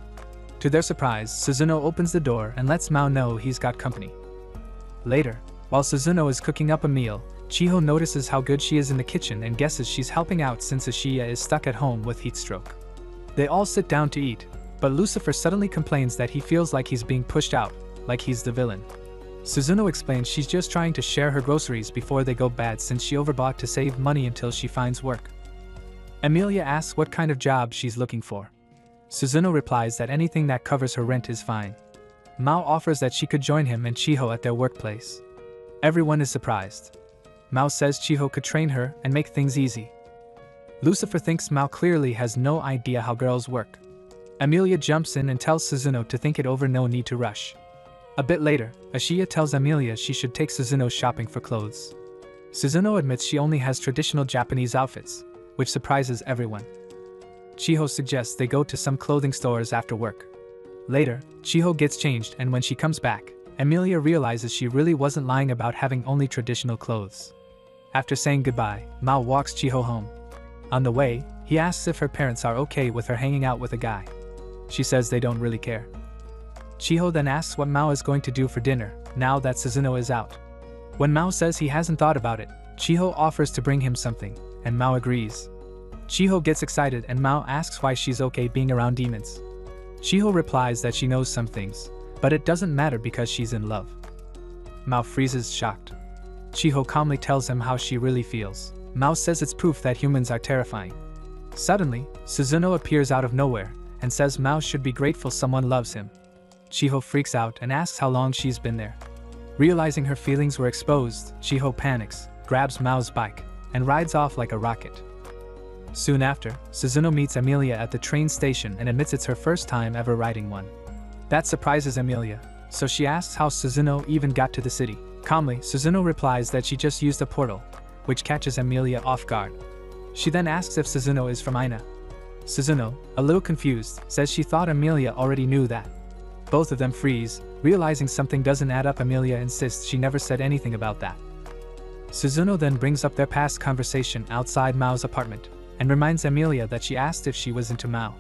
To their surprise, Suzuno opens the door and lets Mao know he's got company. Later, while Suzuno is cooking up a meal, Chiho notices how good she is in the kitchen and guesses she's helping out since Ashiya is stuck at home with heat stroke. They all sit down to eat, but Lucifer suddenly complains that he feels like he's being pushed out, like he's the villain. Suzuno explains she's just trying to share her groceries before they go bad since she overbought to save money until she finds work. Amelia asks what kind of job she's looking for. Suzuno replies that anything that covers her rent is fine. Mao offers that she could join him and Chiho at their workplace. Everyone is surprised. Mao says Chiho could train her and make things easy. Lucifer thinks Mao clearly has no idea how girls work. Amelia jumps in and tells Suzuno to think it over, no need to rush. A bit later, Ashiya tells Amelia she should take Suzuno shopping for clothes. Suzuno admits she only has traditional Japanese outfits, which surprises everyone. Chiho suggests they go to some clothing stores after work. Later, Chiho gets changed, and when she comes back, Emilia realizes she really wasn't lying about having only traditional clothes. After saying goodbye, Mao walks Chiho home. On the way, he asks if her parents are okay with her hanging out with a guy. She says they don't really care. Chiho then asks what Mao is going to do for dinner, now that Suzuno is out. When Mao says he hasn't thought about it, Chiho offers to bring him something, and Mao agrees. Chiho gets excited and Mao asks why she's okay being around demons. Chiho replies that she knows some things, but it doesn't matter because she's in love. Mao freezes, shocked. Chiho calmly tells him how she really feels. Mao says it's proof that humans are terrifying. Suddenly, Suzuno appears out of nowhere and says Mao should be grateful someone loves him. Chiho freaks out and asks how long she's been there. Realizing her feelings were exposed, Chiho panics, grabs Mao's bike, and rides off like a rocket. Soon after, Suzuno meets Emilia at the train station and admits it's her first time ever riding one. That surprises Emilia, so she asks how Suzuno even got to the city. Calmly, Suzuno replies that she just used a portal, which catches Emilia off guard. She then asks if Suzuno is from Aina. Suzuno, a little confused, says she thought Emilia already knew that. Both of them freeze, realizing something doesn't add up. Emilia insists she never said anything about that. Suzuno then brings up their past conversation outside Mao's apartment, and reminds Emilia that she asked if she was into Mao.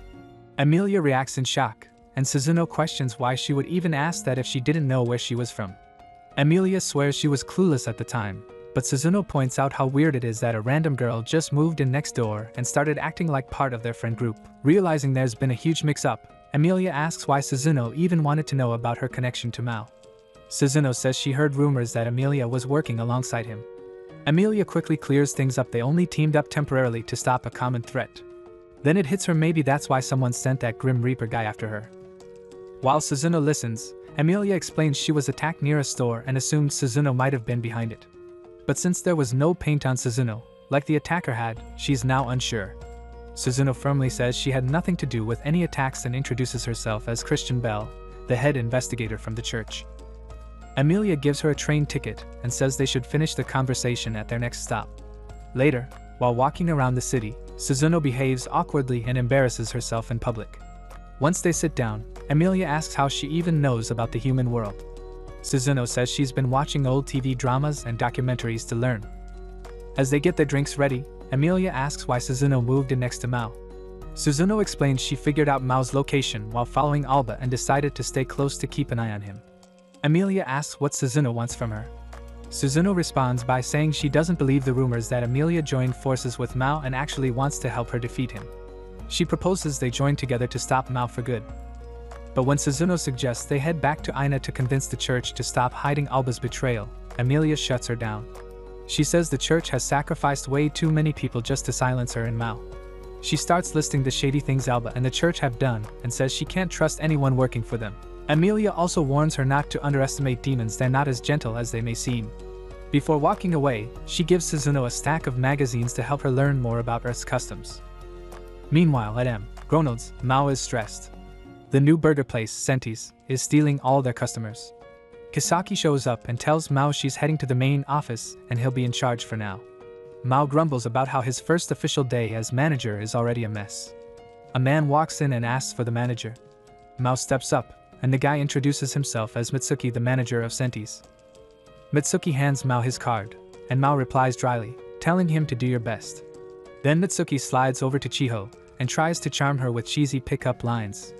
Emilia reacts in shock, and Suzuno questions why she would even ask that if she didn't know where she was from. Emilia swears she was clueless at the time, but Suzuno points out how weird it is that a random girl just moved in next door and started acting like part of their friend group. Realizing there's been a huge mix-up, Emilia asks why Suzuno even wanted to know about her connection to Mao. Suzuno says she heard rumors that Emilia was working alongside him. Emilia quickly clears things up. They only teamed up temporarily to stop a common threat. Then it hits her, maybe that's why someone sent that Grim Reaper guy after her. While Suzuno listens, Emilia explains she was attacked near a store and assumed Suzuno might have been behind it. But since there was no paint on Suzuno, like the attacker had, she's now unsure. Suzuno firmly says she had nothing to do with any attacks and introduces herself as Christian Bell, the head investigator from the church. Emilia gives her a train ticket and says they should finish the conversation at their next stop. Later, while walking around the city, Suzuno behaves awkwardly and embarrasses herself in public. Once they sit down, Emilia asks how she even knows about the human world. Suzuno says she's been watching old TV dramas and documentaries to learn. As they get their drinks ready, Emilia asks why Suzuno moved in next to Mao. Suzuno explains she figured out Mao's location while following Alba and decided to stay close to keep an eye on him. Emilia asks what Suzuno wants from her. Suzuno responds by saying she doesn't believe the rumors that Emilia joined forces with Mao and actually wants to help her defeat him. She proposes they join together to stop Mao for good. But when Suzuno suggests they head back to Aina to convince the church to stop hiding Alba's betrayal, Emilia shuts her down. She says the church has sacrificed way too many people just to silence her and Mao. She starts listing the shady things Alba and the church have done and says she can't trust anyone working for them. Emilia also warns her not to underestimate demons, they're not as gentle as they may seem. Before walking away, she gives Suzuno a stack of magazines to help her learn more about Earth's customs. Meanwhile, at McDonald's, Mao is stressed. The new burger place, Sentis, is stealing all their customers. Kisaki shows up and tells Mao she's heading to the main office and he'll be in charge for now. Mao grumbles about how his first official day as manager is already a mess. A man walks in and asks for the manager. Mao steps up, and the guy introduces himself as Mitsuki, the manager of Sentis. Mitsuki hands Mao his card, and Mao replies dryly, telling him to do your best. Then Mitsuki slides over to Chiho and tries to charm her with cheesy pickup lines.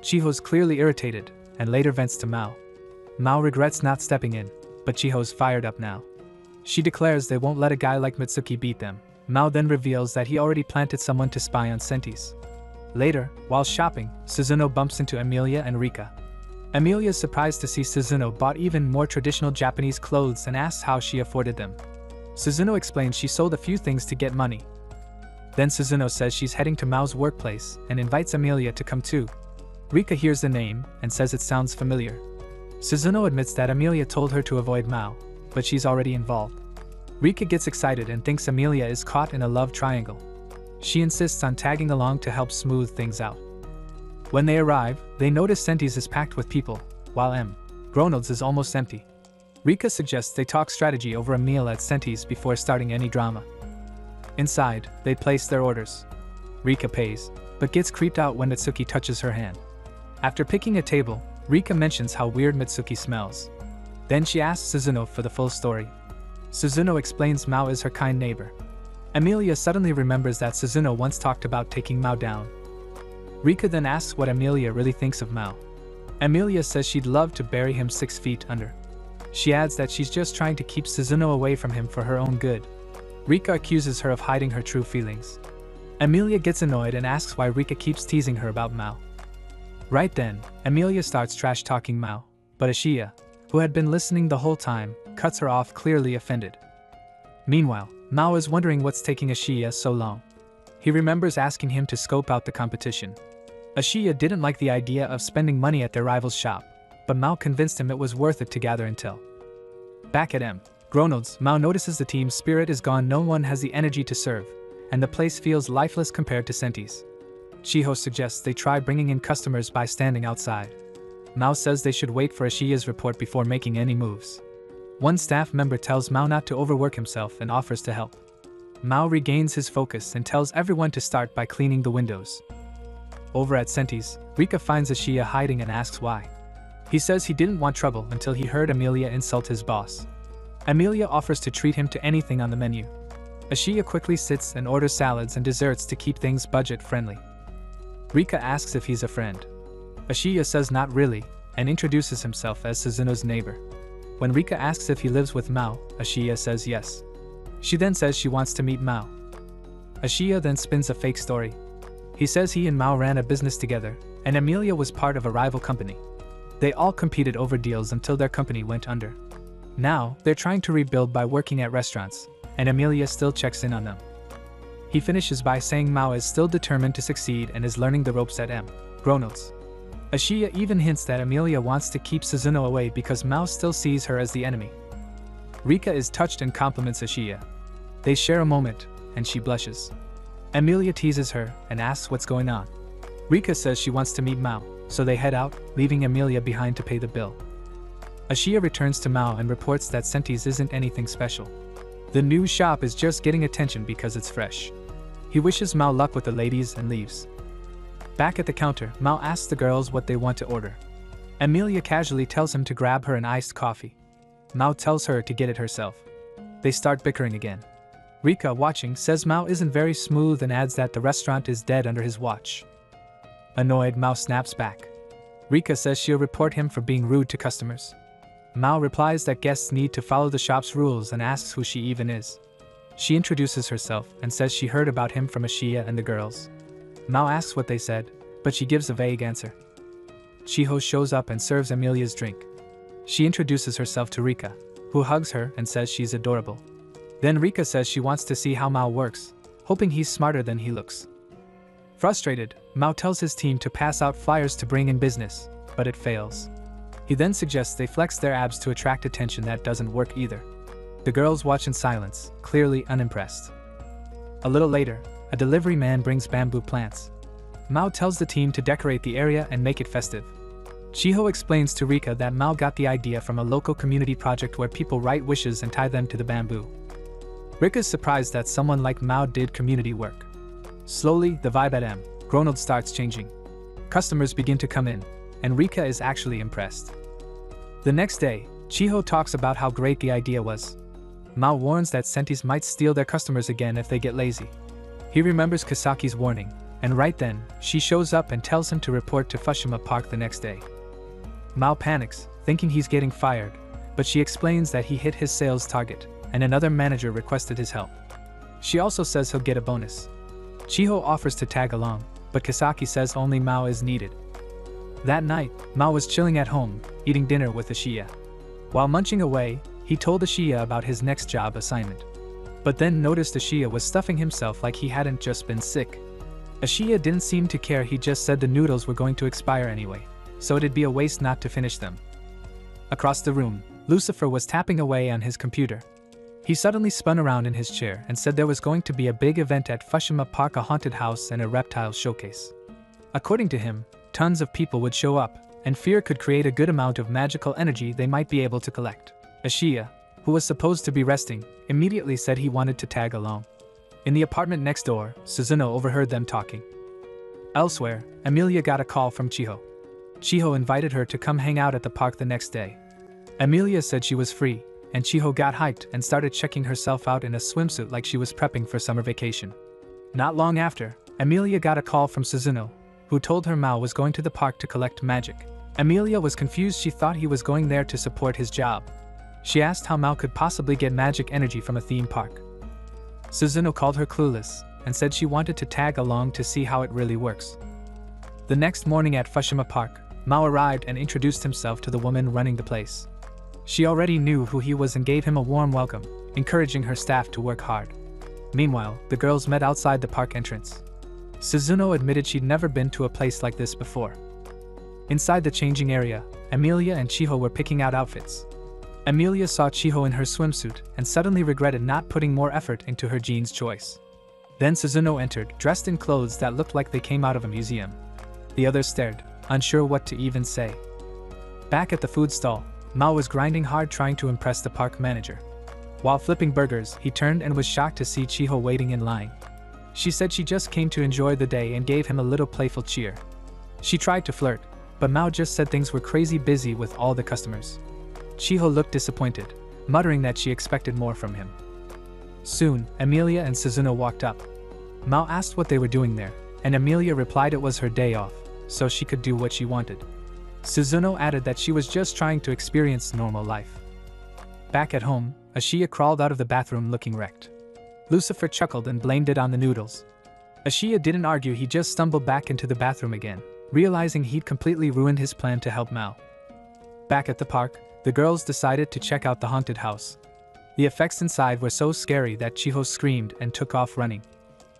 Chiho's clearly irritated, and later vents to Mao. Mao regrets not stepping in, but Chiho's fired up now. She declares they won't let a guy like Mitsuki beat them. Mao then reveals that he already planted someone to spy on Sentis. Later, while shopping, Suzuno bumps into Emilia and Rika. Emilia is surprised to see Suzuno bought even more traditional Japanese clothes and asks how she afforded them. Suzuno explains she sold a few things to get money. Then Suzuno says she's heading to Mao's workplace and invites Emilia to come too. Rika hears the name and says it sounds familiar. Suzuno admits that Emilia told her to avoid Mao, but she's already involved. Rika gets excited and thinks Emilia is caught in a love triangle. She insists on tagging along to help smooth things out. When they arrive, they notice Sentis is packed with people, while McDonald's is almost empty. Rika suggests they talk strategy over a meal at Sentis before starting any drama. Inside, they place their orders. Rika pays, but gets creeped out when Mitsuki touches her hand. After picking a table, Rika mentions how weird Mitsuki smells. Then she asks Suzuno for the full story. Suzuno explains Mao is her kind neighbor. Amelia suddenly remembers that Suzuno once talked about taking Mao down. Rika then asks what Amelia really thinks of Mao. Amelia says she'd love to bury him 6 feet under. She adds that she's just trying to keep Suzuno away from him for her own good. Rika accuses her of hiding her true feelings. Amelia gets annoyed and asks why Rika keeps teasing her about Mao. Right then, Amelia starts trash-talking Mao, but Ashiya, who had been listening the whole time, cuts her off, clearly offended. Meanwhile, Mao is wondering what's taking Ashiya so long. He remembers asking him to scope out the competition. Ashiya didn't like the idea of spending money at their rival's shop, but Mao convinced him it was worth it to gather intel. Back at Gronald's, Mao notices the team's spirit is gone, no one has the energy to serve, and the place feels lifeless compared to Senti's. Chiho suggests they try bringing in customers by standing outside. Mao says they should wait for Ashiya's report before making any moves. One staff member tells Mao not to overwork himself and offers to help. Mao regains his focus and tells everyone to start by cleaning the windows. Over at Senti's, Rika finds Ashiya hiding and asks why. He says he didn't want trouble until he heard Amelia insult his boss. Amelia offers to treat him to anything on the menu. Ashiya quickly sits and orders salads and desserts to keep things budget-friendly. Rika asks if he's a friend. Ashiya says not really, and introduces himself as Suzuno's neighbor. When Rika asks if he lives with Mao, Ashiya says yes. She then says she wants to meet Mao. Ashiya then spins a fake story. He says he and Mao ran a business together, and Amelia was part of a rival company. They all competed over deals until their company went under. Now, they're trying to rebuild by working at restaurants, and Amelia still checks in on them. He finishes by saying Mao is still determined to succeed and is learning the ropes at Gronald's. Ashiya even hints that Amelia wants to keep Suzuno away because Mao still sees her as the enemy. Rika is touched and compliments Ashiya. They share a moment, and she blushes. Amelia teases her and asks what's going on. Rika says she wants to meet Mao, so they head out, leaving Amelia behind to pay the bill. Ashiya returns to Mao and reports that Senti's isn't anything special. The new shop is just getting attention because it's fresh. He wishes Mao luck with the ladies and leaves. Back at the counter, Mao asks the girls what they want to order. Amelia casually tells him to grab her an iced coffee. Mao tells her to get it herself. They start bickering again. Rika, watching, says Mao isn't very smooth and adds that the restaurant is dead under his watch. Annoyed, Mao snaps back. Rika says she'll report him for being rude to customers. Mao replies that guests need to follow the shop's rules and asks who she even is. She introduces herself and says she heard about him from Ashiya and the girls. Mao asks what they said, but she gives a vague answer. Chiho shows up and serves Amelia's drink. She introduces herself to Rika, who hugs her and says she's adorable. Then Rika says she wants to see how Mao works, hoping he's smarter than he looks. Frustrated, Mao tells his team to pass out flyers to bring in business, but it fails. He then suggests they flex their abs to attract attention. That doesn't work either. The girls watch in silence, clearly unimpressed. A little later, a delivery man brings bamboo plants. Mao tells the team to decorate the area and make it festive. Chiho explains to Rika that Mao got the idea from a local community project where people write wishes and tie them to the bamboo. Rika's surprised that someone like Mao did community work. Slowly, the vibe at Gronald starts changing. Customers begin to come in, and Rika is actually impressed. The next day, Chiho talks about how great the idea was. Mao warns that Senti's might steal their customers again if they get lazy. He remembers Kasaki's warning, and right then, she shows up and tells him to report to Fushima Park the next day. Mao panics, thinking he's getting fired, but she explains that he hit his sales target, and another manager requested his help. She also says he'll get a bonus. Chiho offers to tag along, but Kasaki says only Mao is needed. That night, Mao was chilling at home, eating dinner with Ashiya. While munching away, he told Ashiya about his next job assignment. But then noticed Ashiya was stuffing himself like he hadn't just been sick. Ashiya didn't seem to care, he just said the noodles were going to expire anyway, so it'd be a waste not to finish them. Across the room, Lucifer was tapping away on his computer. He suddenly spun around in his chair and said there was going to be a big event at Fushima Park, a haunted house and a reptile showcase. According to him, tons of people would show up, and fear could create a good amount of magical energy they might be able to collect. Ashiya, who was supposed to be resting, immediately said he wanted to tag along. In the apartment next door, Suzuno overheard them talking. Elsewhere, Amelia got a call from Chiho. Chiho invited her to come hang out at the park the next day. Amelia said she was free, and Chiho got hyped and started checking herself out in a swimsuit like she was prepping for summer vacation. Not long after, Amelia got a call from Suzuno, who told her Mao was going to the park to collect magic. Amelia was confused. She thought he was going there to support his job. She asked how Mao could possibly get magic energy from a theme park. Suzuno called her clueless and said she wanted to tag along to see how it really works. The next morning at Fushima Park, Mao arrived and introduced himself to the woman running the place. She already knew who he was and gave him a warm welcome, encouraging her staff to work hard. Meanwhile, the girls met outside the park entrance. Suzuno admitted she'd never been to a place like this before. Inside the changing area, Amelia and Chiho were picking out outfits. Amelia saw Chiho in her swimsuit and suddenly regretted not putting more effort into her jeans choice. Then Suzuno entered, dressed in clothes that looked like they came out of a museum. The others stared, unsure what to even say. Back at the food stall, Mao was grinding hard trying to impress the park manager. While flipping burgers, he turned and was shocked to see Chiho waiting in line. She said she just came to enjoy the day and gave him a little playful cheer. She tried to flirt, but Mao just said things were crazy busy with all the customers. Chiho looked disappointed, muttering that she expected more from him. Soon, Amelia and Suzuno walked up. Mao asked what they were doing there, and Amelia replied it was her day off, so she could do what she wanted. Suzuno added that she was just trying to experience normal life. Back at home, Ashiya crawled out of the bathroom looking wrecked. Lucifer chuckled and blamed it on the noodles. Ashiya didn't argue, he just stumbled back into the bathroom again, realizing he'd completely ruined his plan to help Mao. Back at the park, the girls decided to check out the haunted house. The effects inside were so scary that Chiho screamed and took off running.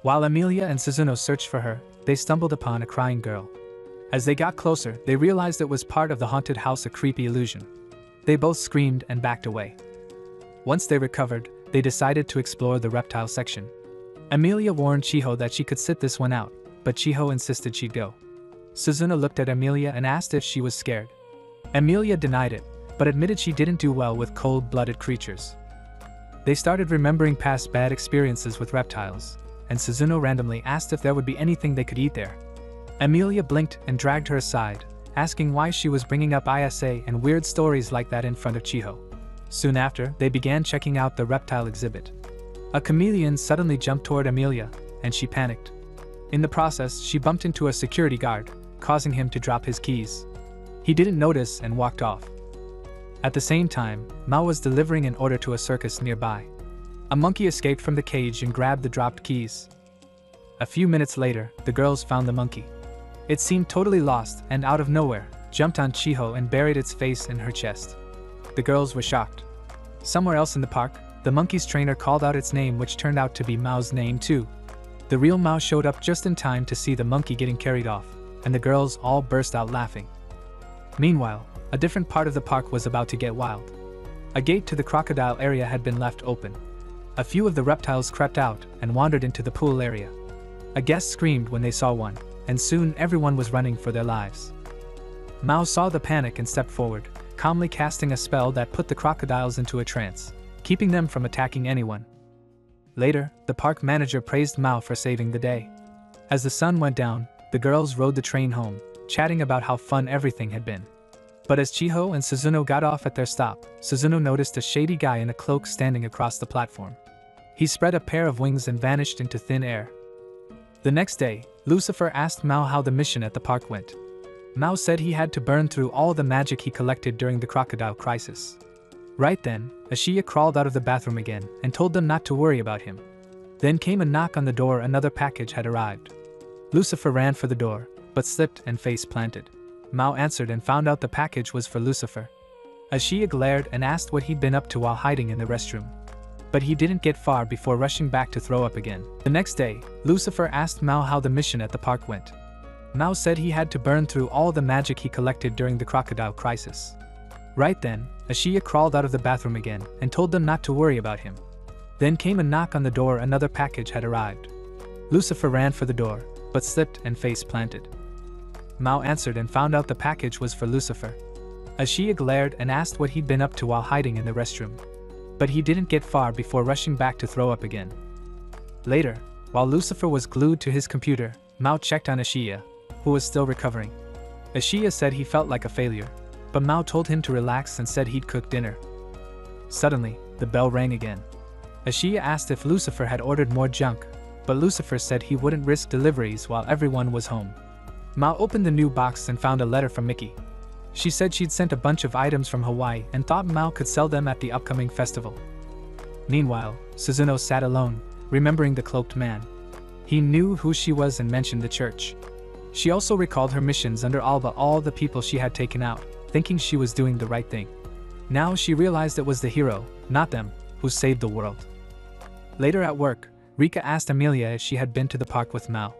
While Amelia and Suzuno searched for her, they stumbled upon a crying girl. As they got closer, they realized it was part of the haunted house, a creepy illusion. They both screamed and backed away. Once they recovered, they decided to explore the reptile section. Amelia warned Chiho that she could sit this one out, but Chiho insisted she'd go. Suzuno looked at Amelia and asked if she was scared. Amelia denied it, but admitted she didn't do well with cold-blooded creatures. They started remembering past bad experiences with reptiles, and Suzuno randomly asked if there would be anything they could eat there. Amelia blinked and dragged her aside, asking why she was bringing up ISA and weird stories like that in front of Chiho. Soon after, they began checking out the reptile exhibit. A chameleon suddenly jumped toward Amelia, and she panicked. In the process, she bumped into a security guard, causing him to drop his keys. He didn't notice and walked off. At the same time, Mao was delivering an order to a circus nearby. A monkey escaped from the cage and grabbed the dropped keys. A few minutes later, the girls found the monkey. It seemed totally lost and out of nowhere, jumped on Chiho and buried its face in her chest. The girls were shocked. Somewhere else in the park, the monkey's trainer called out its name, which turned out to be Mao's name too. The real Mao showed up just in time to see the monkey getting carried off, and the girls all burst out laughing. Meanwhile, a different part of the park was about to get wild. A gate to the crocodile area had been left open. A few of the reptiles crept out and wandered into the pool area. A guest screamed when they saw one, and soon everyone was running for their lives. Mao saw the panic and stepped forward, calmly casting a spell that put the crocodiles into a trance, keeping them from attacking anyone. Later, the park manager praised Mao for saving the day. As the sun went down, the girls rode the train home, chatting about how fun everything had been. But as Chiho and Suzuno got off at their stop, Suzuno noticed a shady guy in a cloak standing across the platform. He spread a pair of wings and vanished into thin air. The next day, Lucifer asked Mao how the mission at the park went. Mao said he had to burn through all the magic he collected during the crocodile crisis. Right then, Ashiya crawled out of the bathroom again and told them not to worry about him. Then came a knock on the door. Another package had arrived. Lucifer ran for the door, but slipped and face planted. Mao answered and found out the package was for Lucifer. Ashiya glared and asked what he'd been up to while hiding in the restroom. But he didn't get far before rushing back to throw up again. The next day, Lucifer asked Mao how the mission at the park went. Mao said he had to burn through all the magic he collected during the crocodile crisis. Right then, Ashiya crawled out of the bathroom again and told them not to worry about him. Then came a knock on the door. Another package had arrived. Lucifer ran for the door, but slipped and face planted. Mao answered and found out the package was for Lucifer. Ashiya glared and asked what he'd been up to while hiding in the restroom. But he didn't get far before rushing back to throw up again. Later, while Lucifer was glued to his computer, Mao checked on Ashiya, who was still recovering. Ashiya said he felt like a failure, but Mao told him to relax and said he'd cook dinner. Suddenly, the bell rang again. Ashia asked if Lucifer had ordered more junk, but Lucifer said he wouldn't risk deliveries while everyone was home. Mao opened the new box and found a letter from Mickey. She said she'd sent a bunch of items from Hawaii and thought Mao could sell them at the upcoming festival. Meanwhile, Suzuno sat alone, remembering the cloaked man. He knew who she was and mentioned the church. She also recalled her missions under Alba, all the people she had taken out, thinking she was doing the right thing. Now she realized it was the hero, not them, who saved the world. Later at work, Rika asked Amelia if she had been to the park with Mao.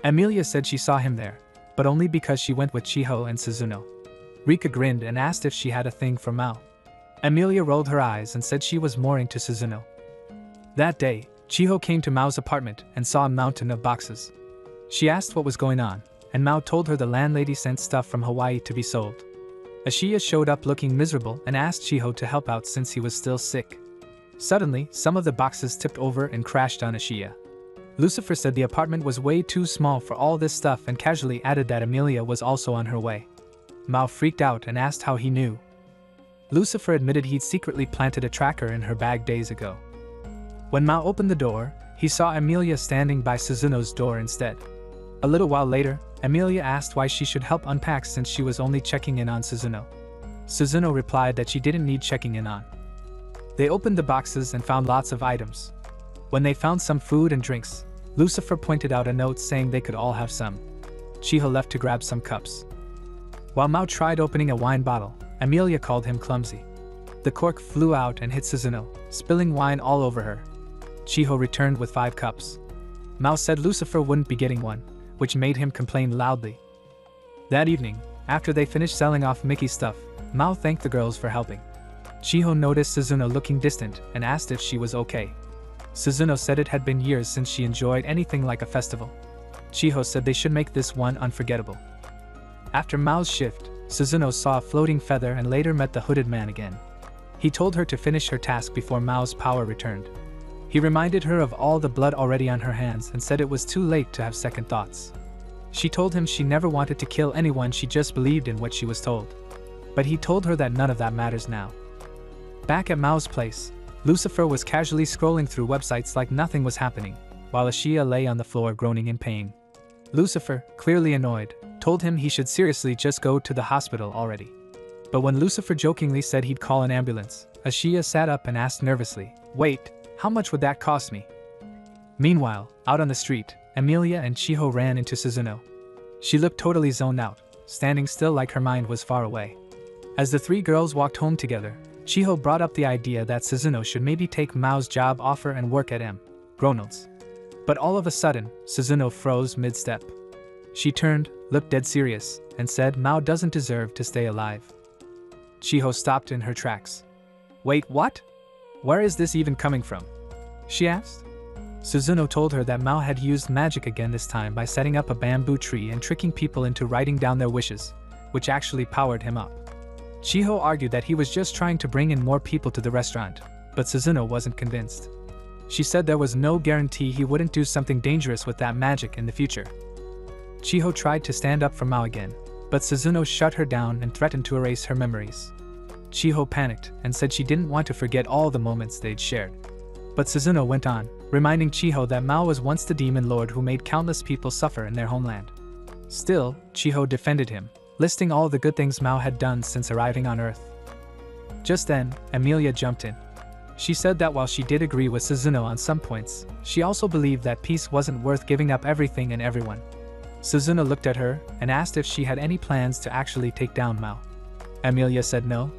Amelia said she saw him there, but only because she went with Chiho and Suzuno. Rika grinned and asked if she had a thing for Mao. Amelia rolled her eyes and said she was more into Suzuno. That day, Chiho came to Mao's apartment and saw a mountain of boxes. She asked what was going on, and Mao told her the landlady sent stuff from Hawaii to be sold. Ashia showed up looking miserable and asked Chiho to help out since he was still sick. Suddenly, some of the boxes tipped over and crashed on Ashia. Lucifer said the apartment was way too small for all this stuff and casually added that Amelia was also on her way. Mao freaked out and asked how he knew. Lucifer admitted he'd secretly planted a tracker in her bag days ago. When Mao opened the door, he saw Amelia standing by Suzuno's door instead. A little while later, Amelia asked why she should help unpack since she was only checking in on Suzuno. Suzuno replied that she didn't need checking in on. They opened the boxes and found lots of items. When they found some food and drinks, Lucifer pointed out a note saying they could all have some. Chiho left to grab some cups. While Mao tried opening a wine bottle, Amelia called him clumsy. The cork flew out and hit Suzuno, spilling wine all over her. Chiho returned with 5 cups. Mao said Lucifer wouldn't be getting one, which made him complain loudly. That evening, after they finished selling off Mickey's stuff, Mao thanked the girls for helping. Chiho noticed Suzuno looking distant and asked if she was okay. Suzuno said it had been years since she enjoyed anything like a festival. Chiho said they should make this one unforgettable. After Mao's shift, Suzuno saw a floating feather and later met the hooded man again. He told her to finish her task before Mao's power returned. He reminded her of all the blood already on her hands and said it was too late to have second thoughts. She told him she never wanted to kill anyone, she just believed in what she was told. But he told her that none of that matters now. Back at Mao's place, Lucifer was casually scrolling through websites like nothing was happening, while Ashia lay on the floor groaning in pain. Lucifer, clearly annoyed, told him he should seriously just go to the hospital already. But when Lucifer jokingly said he'd call an ambulance, Ashia sat up and asked nervously, "Wait, how much would that cost me?" Meanwhile, out on the street, Amelia and Chiho ran into Suzuno. She looked totally zoned out, standing still like her mind was far away. As the 3 girls walked home together, Chiho brought up the idea that Suzuno should maybe take Mao's job offer and work at Ronald's. But all of a sudden, Suzuno froze mid-step. She turned, looked dead serious, and said Mao doesn't deserve to stay alive. Chiho stopped in her tracks. "Wait, what? Where is this even coming from?" she asked. Suzuno told her that Mao had used magic again this time by setting up a bamboo tree and tricking people into writing down their wishes, which actually powered him up. Chiho argued that he was just trying to bring in more people to the restaurant, but Suzuno wasn't convinced. She said there was no guarantee he wouldn't do something dangerous with that magic in the future. Chiho tried to stand up for Mao again, but Suzuno shut her down and threatened to erase her memories. Chiho panicked and said she didn't want to forget all the moments they'd shared. But Suzuno went on, reminding Chiho that Mao was once the demon lord who made countless people suffer in their homeland. Still, Chiho defended him, listing all the good things Mao had done since arriving on Earth. Just then, Amelia jumped in. She said that while she did agree with Suzuno on some points, she also believed that peace wasn't worth giving up everything and everyone. Suzuno looked at her and asked if she had any plans to actually take down Mao. Amelia said no.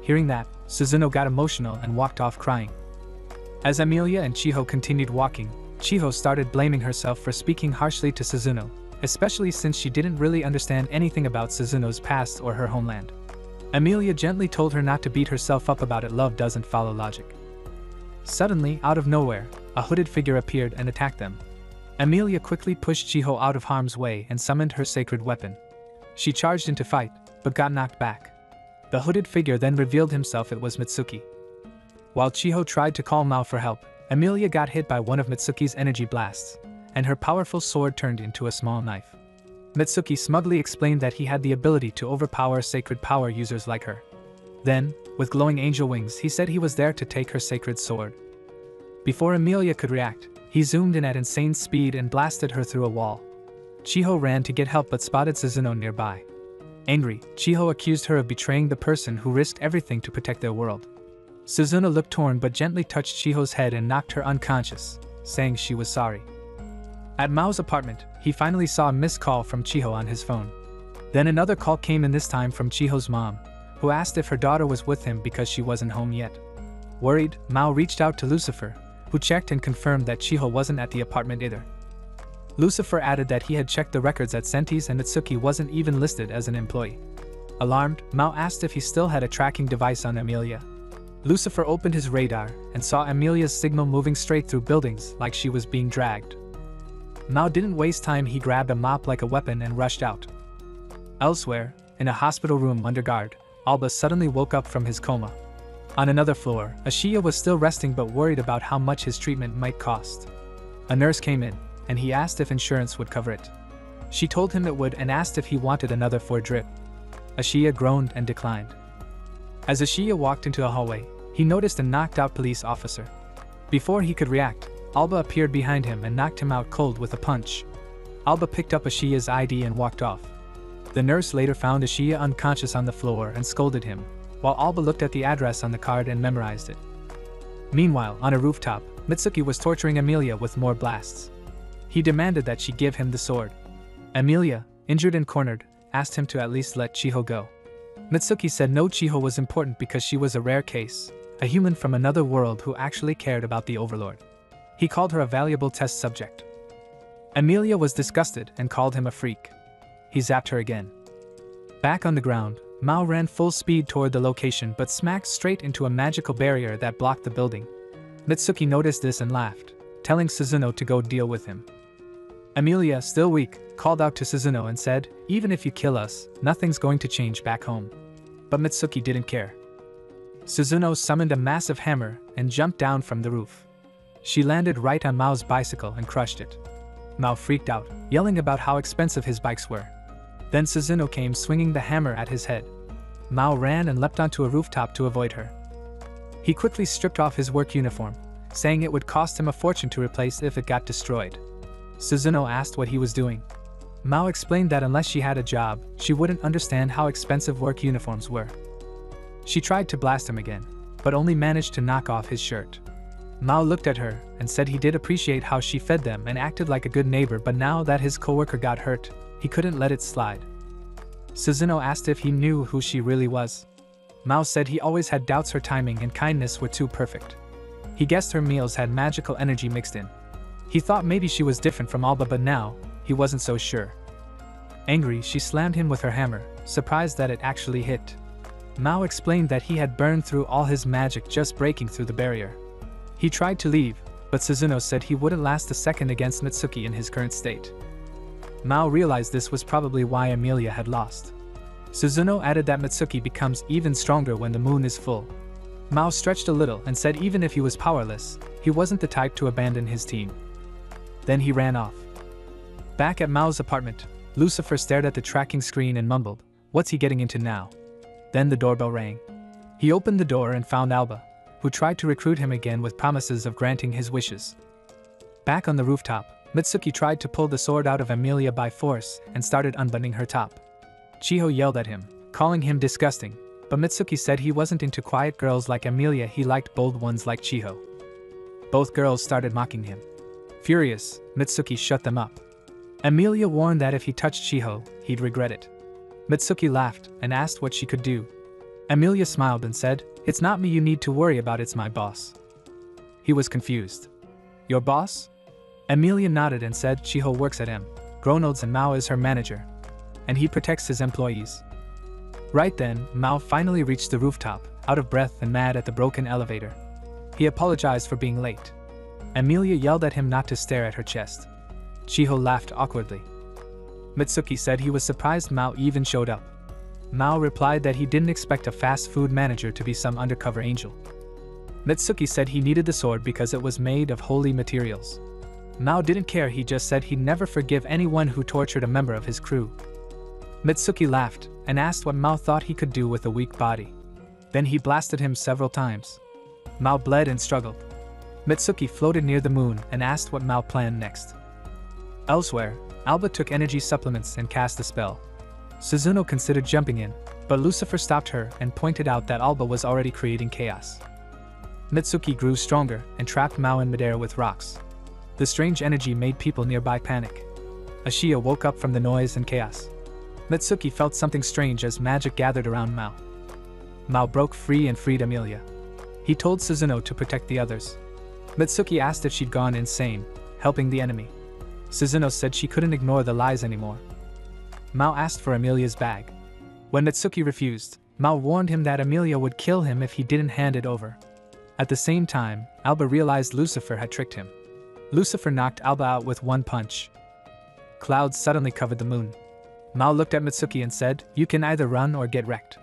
Hearing that, Suzuno got emotional and walked off crying. As Amelia and Chiho continued walking, Chiho started blaming herself for speaking harshly to Suzuno, especially since she didn't really understand anything about Suzuno's past or her homeland. Amelia gently told her not to beat herself up about it. Love doesn't follow logic. Suddenly, out of nowhere, a hooded figure appeared and attacked them. Amelia quickly pushed Chiho out of harm's way and summoned her sacred weapon. She charged into fight, but got knocked back. The hooded figure then revealed himself. It was Mitsuki. While Chiho tried to call Mao for help, Amelia got hit by one of Mitsuki's energy blasts, and her powerful sword turned into a small knife. Mitsuki smugly explained that he had the ability to overpower sacred power users like her. Then, with glowing angel wings, he said he was there to take her sacred sword. Before Emilia could react, he zoomed in at insane speed and blasted her through a wall. Chiho ran to get help but spotted Suzuno nearby. Angry, Chiho accused her of betraying the person who risked everything to protect their world. Suzuno looked torn but gently touched Chiho's head and knocked her unconscious, saying she was sorry. At Mao's apartment, he finally saw a missed call from Chiho on his phone. Then another call came in, this time from Chiho's mom, who asked if her daughter was with him because she wasn't home yet. Worried, Mao reached out to Lucifer, who checked and confirmed that Chiho wasn't at the apartment either. Lucifer added that he had checked the records at Senti's and Mitsuki wasn't even listed as an employee. Alarmed, Mao asked if he still had a tracking device on Emilia. Lucifer opened his radar and saw Emilia's signal moving straight through buildings like she was being dragged. Mao didn't waste time, he grabbed a mop like a weapon and rushed out. Elsewhere, in a hospital room under guard, Alba suddenly woke up from his coma. On another floor, Ashiya was still resting but worried about how much his treatment might cost. A nurse came in, and he asked if insurance would cover it. She told him it would and asked if he wanted another for a drip. Ashiya groaned and declined. As Ashiya walked into a hallway, he noticed a knocked-out police officer. Before he could react, Alba appeared behind him and knocked him out cold with a punch. Alba picked up Ashiya's ID and walked off. The nurse later found Ashiya unconscious on the floor and scolded him, while Alba looked at the address on the card and memorized it. Meanwhile, on a rooftop, Mitsuki was torturing Emilia with more blasts. He demanded that she give him the sword. Emilia, injured and cornered, asked him to at least let Chiho go. Mitsuki said no, Chiho was important because she was a rare case, a human from another world who actually cared about the Overlord. He called her a valuable test subject. Emilia was disgusted and called him a freak. He zapped her again. Back on the ground, Mao ran full speed toward the location but smacked straight into a magical barrier that blocked the building. Mitsuki noticed this and laughed, telling Suzuno to go deal with him. Emilia, still weak, called out to Suzuno and said, "Even if you kill us, nothing's going to change back home." But Mitsuki didn't care. Suzuno summoned a massive hammer and jumped down from the roof. She landed right on Mao's bicycle and crushed it. Mao freaked out, yelling about how expensive his bikes were. Then Suzuno came swinging the hammer at his head. Mao ran and leapt onto a rooftop to avoid her. He quickly stripped off his work uniform, saying it would cost him a fortune to replace if it got destroyed. Suzuno asked what he was doing. Mao explained that unless she had a job, she wouldn't understand how expensive work uniforms were. She tried to blast him again, but only managed to knock off his shirt. Mao looked at her and said he did appreciate how she fed them and acted like a good neighbor, but now that his coworker got hurt, he couldn't let it slide. Suzuno asked if he knew who she really was. Mao said he always had doubts her timing and kindness were too perfect. He guessed her meals had magical energy mixed in. He thought maybe she was different from Alba, but now, he wasn't so sure. Angry, she slammed him with her hammer, surprised that it actually hit. Mao explained that he had burned through all his magic just breaking through the barrier. He tried to leave, but Suzuno said he wouldn't last a second against Mitsuki in his current state. Mao realized this was probably why Emilia had lost. Suzuno added that Mitsuki becomes even stronger when the moon is full. Mao stretched a little and said even if he was powerless, he wasn't the type to abandon his team. Then he ran off. Back at Mao's apartment, Lucifer stared at the tracking screen and mumbled, "What's he getting into now?" Then the doorbell rang. He opened the door and found Alba, who tried to recruit him again with promises of granting his wishes. Back on the rooftop, Mitsuki tried to pull the sword out of Emilia by force and started unbuttoning her top. Chiho yelled at him, calling him disgusting, but Mitsuki said he wasn't into quiet girls like Emilia, he liked bold ones like Chiho. Both girls started mocking him. Furious, Mitsuki shut them up. Emilia warned that if he touched Chiho, he'd regret it. Mitsuki laughed and asked what she could do. Emilia smiled and said, "It's not me you need to worry about, it's my boss." He was confused. "Your boss?" Emilia nodded and said Chiho works at McDonald's and Mao is her manager, and he protects his employees. Right then, Mao finally reached the rooftop, out of breath and mad at the broken elevator. He apologized for being late. Emilia yelled at him not to stare at her chest. Chiho laughed awkwardly. Mitsuki said he was surprised Mao even showed up. Mao replied that he didn't expect a fast food manager to be some undercover angel. Mitsuki said he needed the sword because it was made of holy materials. Mao didn't care, he just said he'd never forgive anyone who tortured a member of his crew. Mitsuki laughed and asked what Mao thought he could do with a weak body. Then he blasted him several times. Mao bled and struggled. Mitsuki floated near the moon and asked what Mao planned next. Elsewhere, Alba took energy supplements and cast a spell. Suzuno considered jumping in, but Lucifer stopped her and pointed out that Alba was already creating chaos. Mitsuki grew stronger and trapped Mao in midair with rocks. The strange energy made people nearby panic. Ashiya woke up from the noise and chaos. Mitsuki felt something strange as magic gathered around Mao. Mao broke free and freed Amelia. He told Suzuno to protect the others. Mitsuki asked if she'd gone insane, helping the enemy. Suzuno said she couldn't ignore the lies anymore. Mao asked for Amelia's bag. When Mitsuki refused, Mao warned him that Amelia would kill him if he didn't hand it over. At the same time, Alba realized Lucifer had tricked him. Lucifer knocked Alba out with one punch. Clouds suddenly covered the moon. Mao looked at Mitsuki and said, "You can either run or get wrecked."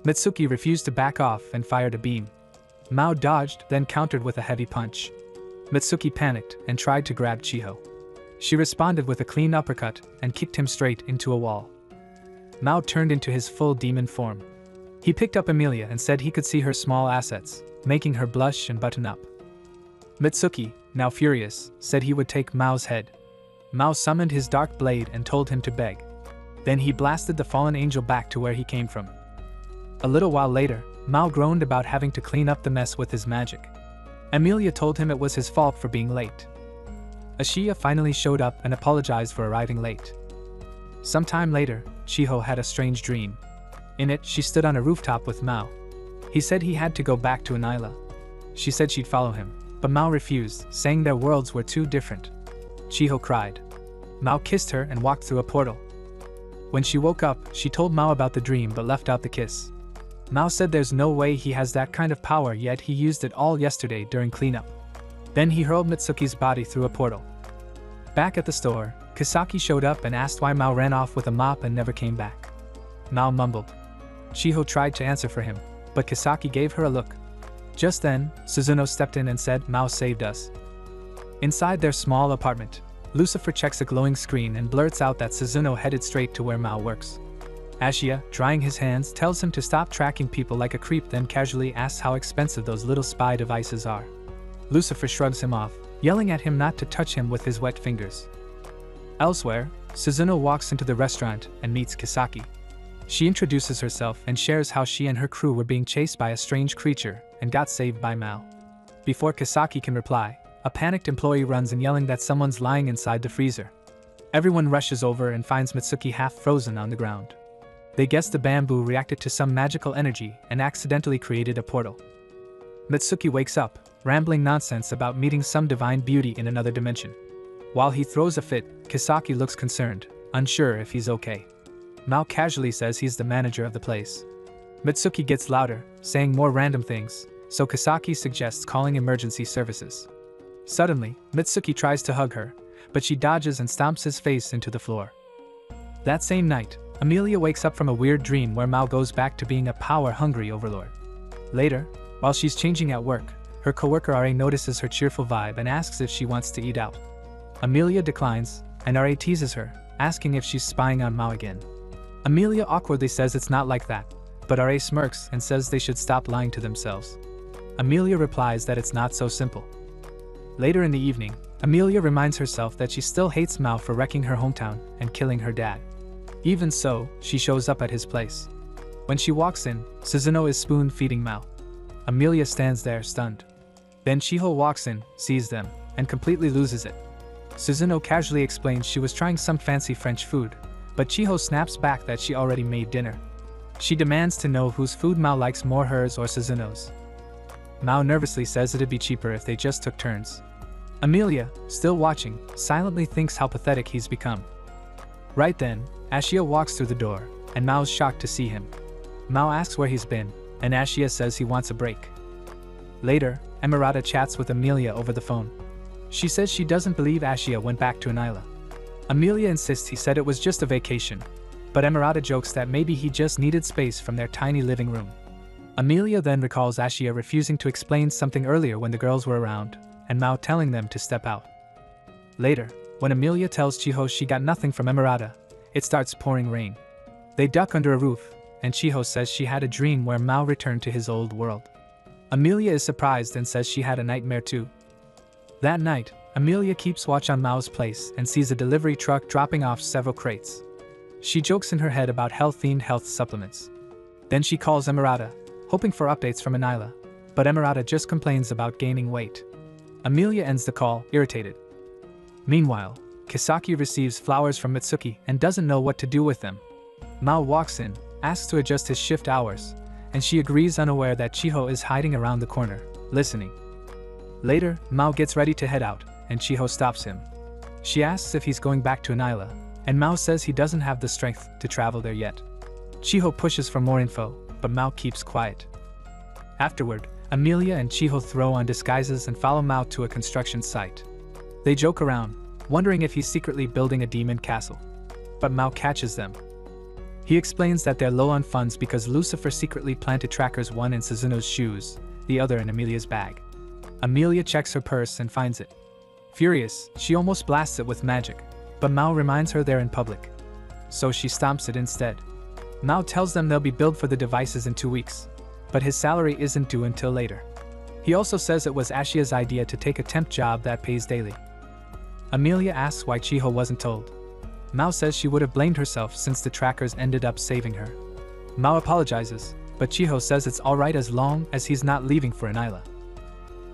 Mitsuki refused to back off and fired a beam. Mao dodged, then countered with a heavy punch. Mitsuki panicked and tried to grab Chiho. She responded with a clean uppercut and kicked him straight into a wall. Mao turned into his full demon form. He picked up Amelia and said he could see her small assets, making her blush and button up. Mitsuki, now furious, said he would take Mao's head. Mao summoned his dark blade and told him to beg. Then he blasted the fallen angel back to where he came from. A little while later, Mao groaned about having to clean up the mess with his magic. Amelia told him it was his fault for being late. Ashiya finally showed up and apologized for arriving late. Sometime later, Chiho had a strange dream. In it, she stood on a rooftop with Mao. He said he had to go back to Anila. She said she'd follow him, but Mao refused, saying their worlds were too different. Chiho cried. Mao kissed her and walked through a portal. When she woke up, she told Mao about the dream but left out the kiss. Mao said there's no way he has that kind of power, yet he used it all yesterday during cleanup. Then he hurled Mitsuki's body through a portal. Back at the store, Kisaki showed up and asked why Mao ran off with a mop and never came back. Mao mumbled. Chiho tried to answer for him, but Kisaki gave her a look. Just then, Suzuno stepped in and said, "Mao saved us." Inside their small apartment, Lucifer checks a glowing screen and blurts out that Suzuno headed straight to where Mao works. Ashiya, drying his hands, tells him to stop tracking people like a creep, then casually asks how expensive those little spy devices are. Lucifer shrugs him off, yelling at him not to touch him with his wet fingers. Elsewhere, Suzuno walks into the restaurant and meets Kisaki. She introduces herself and shares how she and her crew were being chased by a strange creature and got saved by Mao. Before Kisaki can reply, a panicked employee runs in yelling that someone's lying inside the freezer. Everyone rushes over and finds Mitsuki half frozen on the ground. They guess the bamboo reacted to some magical energy and accidentally created a portal. Mitsuki wakes up, rambling nonsense about meeting some divine beauty in another dimension. While he throws a fit, Kisaki looks concerned, unsure if he's okay. Mao casually says he's the manager of the place. Mitsuki gets louder, saying more random things, so Kisaki suggests calling emergency services. Suddenly, Mitsuki tries to hug her, but she dodges and stomps his face into the floor. That same night, Amelia wakes up from a weird dream where Mao goes back to being a power-hungry overlord. Later, while she's changing at work, her coworker RA notices her cheerful vibe and asks if she wants to eat out. Amelia declines, and RA teases her, asking if she's spying on Mao again. Amelia awkwardly says it's not like that, but RA smirks and says they should stop lying to themselves. Amelia replies that it's not so simple. Later in the evening, Amelia reminds herself that she still hates Mao for wrecking her hometown and killing her dad. Even so, she shows up at his place. When she walks in, Suzuno is spoon-feeding Mao. Amelia stands there stunned. Then Chiho walks in, sees them, and completely loses it. Suzuno casually explains she was trying some fancy French food, but Chiho snaps back that she already made dinner. She demands to know whose food Mao likes more, hers or Suzuno's. Mao nervously says it'd be cheaper if they just took turns. Amelia, still watching, silently thinks how pathetic he's become. Right then, Ashiya walks through the door, and Mao's shocked to see him. Mao asks where he's been, and Ashiya says he wants a break. Later, Emerata chats with Amelia over the phone. She says she doesn't believe Ashiya went back to Anila. Amelia insists he said it was just a vacation, but Emerata jokes that maybe he just needed space from their tiny living room. Amelia then recalls Ashiya refusing to explain something earlier when the girls were around, and Mao telling them to step out. Later, when Amelia tells Chiho she got nothing from Emerata, it starts pouring rain. They duck under a roof, and Chiho says she had a dream where Mao returned to his old world. Amelia is surprised and says she had a nightmare too. That night, Amelia keeps watch on Mao's place and sees a delivery truck dropping off several crates. She jokes in her head about health-themed health supplements. Then she calls Emerata, hoping for updates from Anila, but Emerata just complains about gaining weight. Amelia ends the call, irritated. Meanwhile, Kisaki receives flowers from Mitsuki and doesn't know what to do with them. Mao walks in, asks to adjust his shift hours, and she agrees unaware that Chiho is hiding around the corner, listening. Later, Mao gets ready to head out, and Chiho stops him. She asks if he's going back to Anila, and Mao says he doesn't have the strength to travel there yet. Chiho pushes for more info, but Mao keeps quiet. Afterward, Amelia and Chiho throw on disguises and follow Mao to a construction site. They joke around, wondering if he's secretly building a demon castle. But Mao catches them. He explains that they're low on funds because Lucifer secretly planted trackers, one in Suzuno's shoes, the other in Amelia's bag. Amelia checks her purse and finds it. Furious, she almost blasts it with magic, but Mao reminds her they're in public. So she stomps it instead. Mao tells them they'll be billed for the devices in 2 weeks, but his salary isn't due until later. He also says it was Ashia's idea to take a temp job that pays daily. Amelia asks why Chiho wasn't told. Mao says she would have blamed herself since the trackers ended up saving her. Mao apologizes, but Chiho says it's alright as long as he's not leaving for Anila.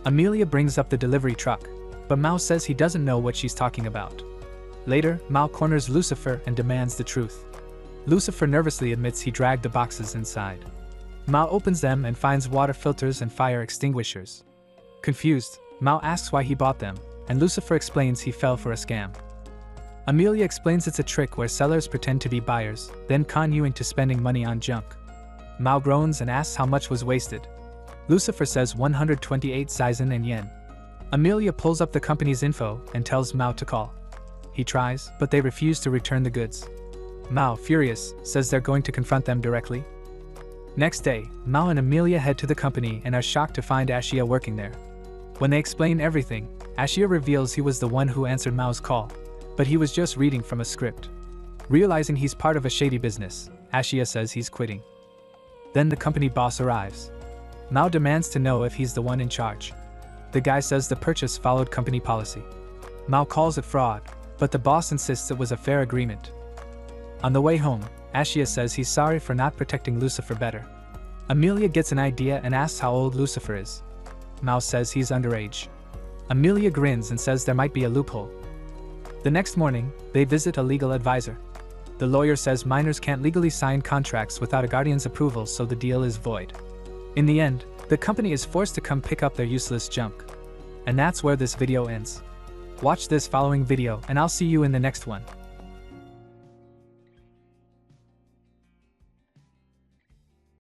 Amelia brings up the delivery truck, but Mao says he doesn't know what she's talking about. Later, Mao corners Lucifer and demands the truth. Lucifer nervously admits he dragged the boxes inside. Mao opens them and finds water filters and fire extinguishers. Confused, Mao asks why he bought them, and Lucifer explains he fell for a scam. Amelia explains it's a trick where sellers pretend to be buyers, then con you into spending money on junk. Mao groans and asks how much was wasted. Lucifer says 128 Saizen and yen. Amelia pulls up the company's info and tells Mao to call. He tries, but they refuse to return the goods. Mao, furious, says they're going to confront them directly. Next day, Mao and Amelia head to the company and are shocked to find Ashia working there. When they explain everything, Ashia reveals he was the one who answered Mao's call, but he was just reading from a script. Realizing he's part of a shady business, Ashia says he's quitting. Then the company boss arrives. Mao demands to know if he's the one in charge. The guy says the purchase followed company policy. Mao calls it fraud, but the boss insists it was a fair agreement. On the way home, Ashia says he's sorry for not protecting Lucifer better. Amelia gets an idea and asks how old Lucifer is. Mao says he's underage. Amelia grins and says there might be a loophole. The next morning, they visit a legal advisor. The lawyer says minors can't legally sign contracts without a guardian's approval, so the deal is void. In the end, the company is forced to come pick up their useless junk. And that's where this video ends. Watch this following video and I'll see you in the next one.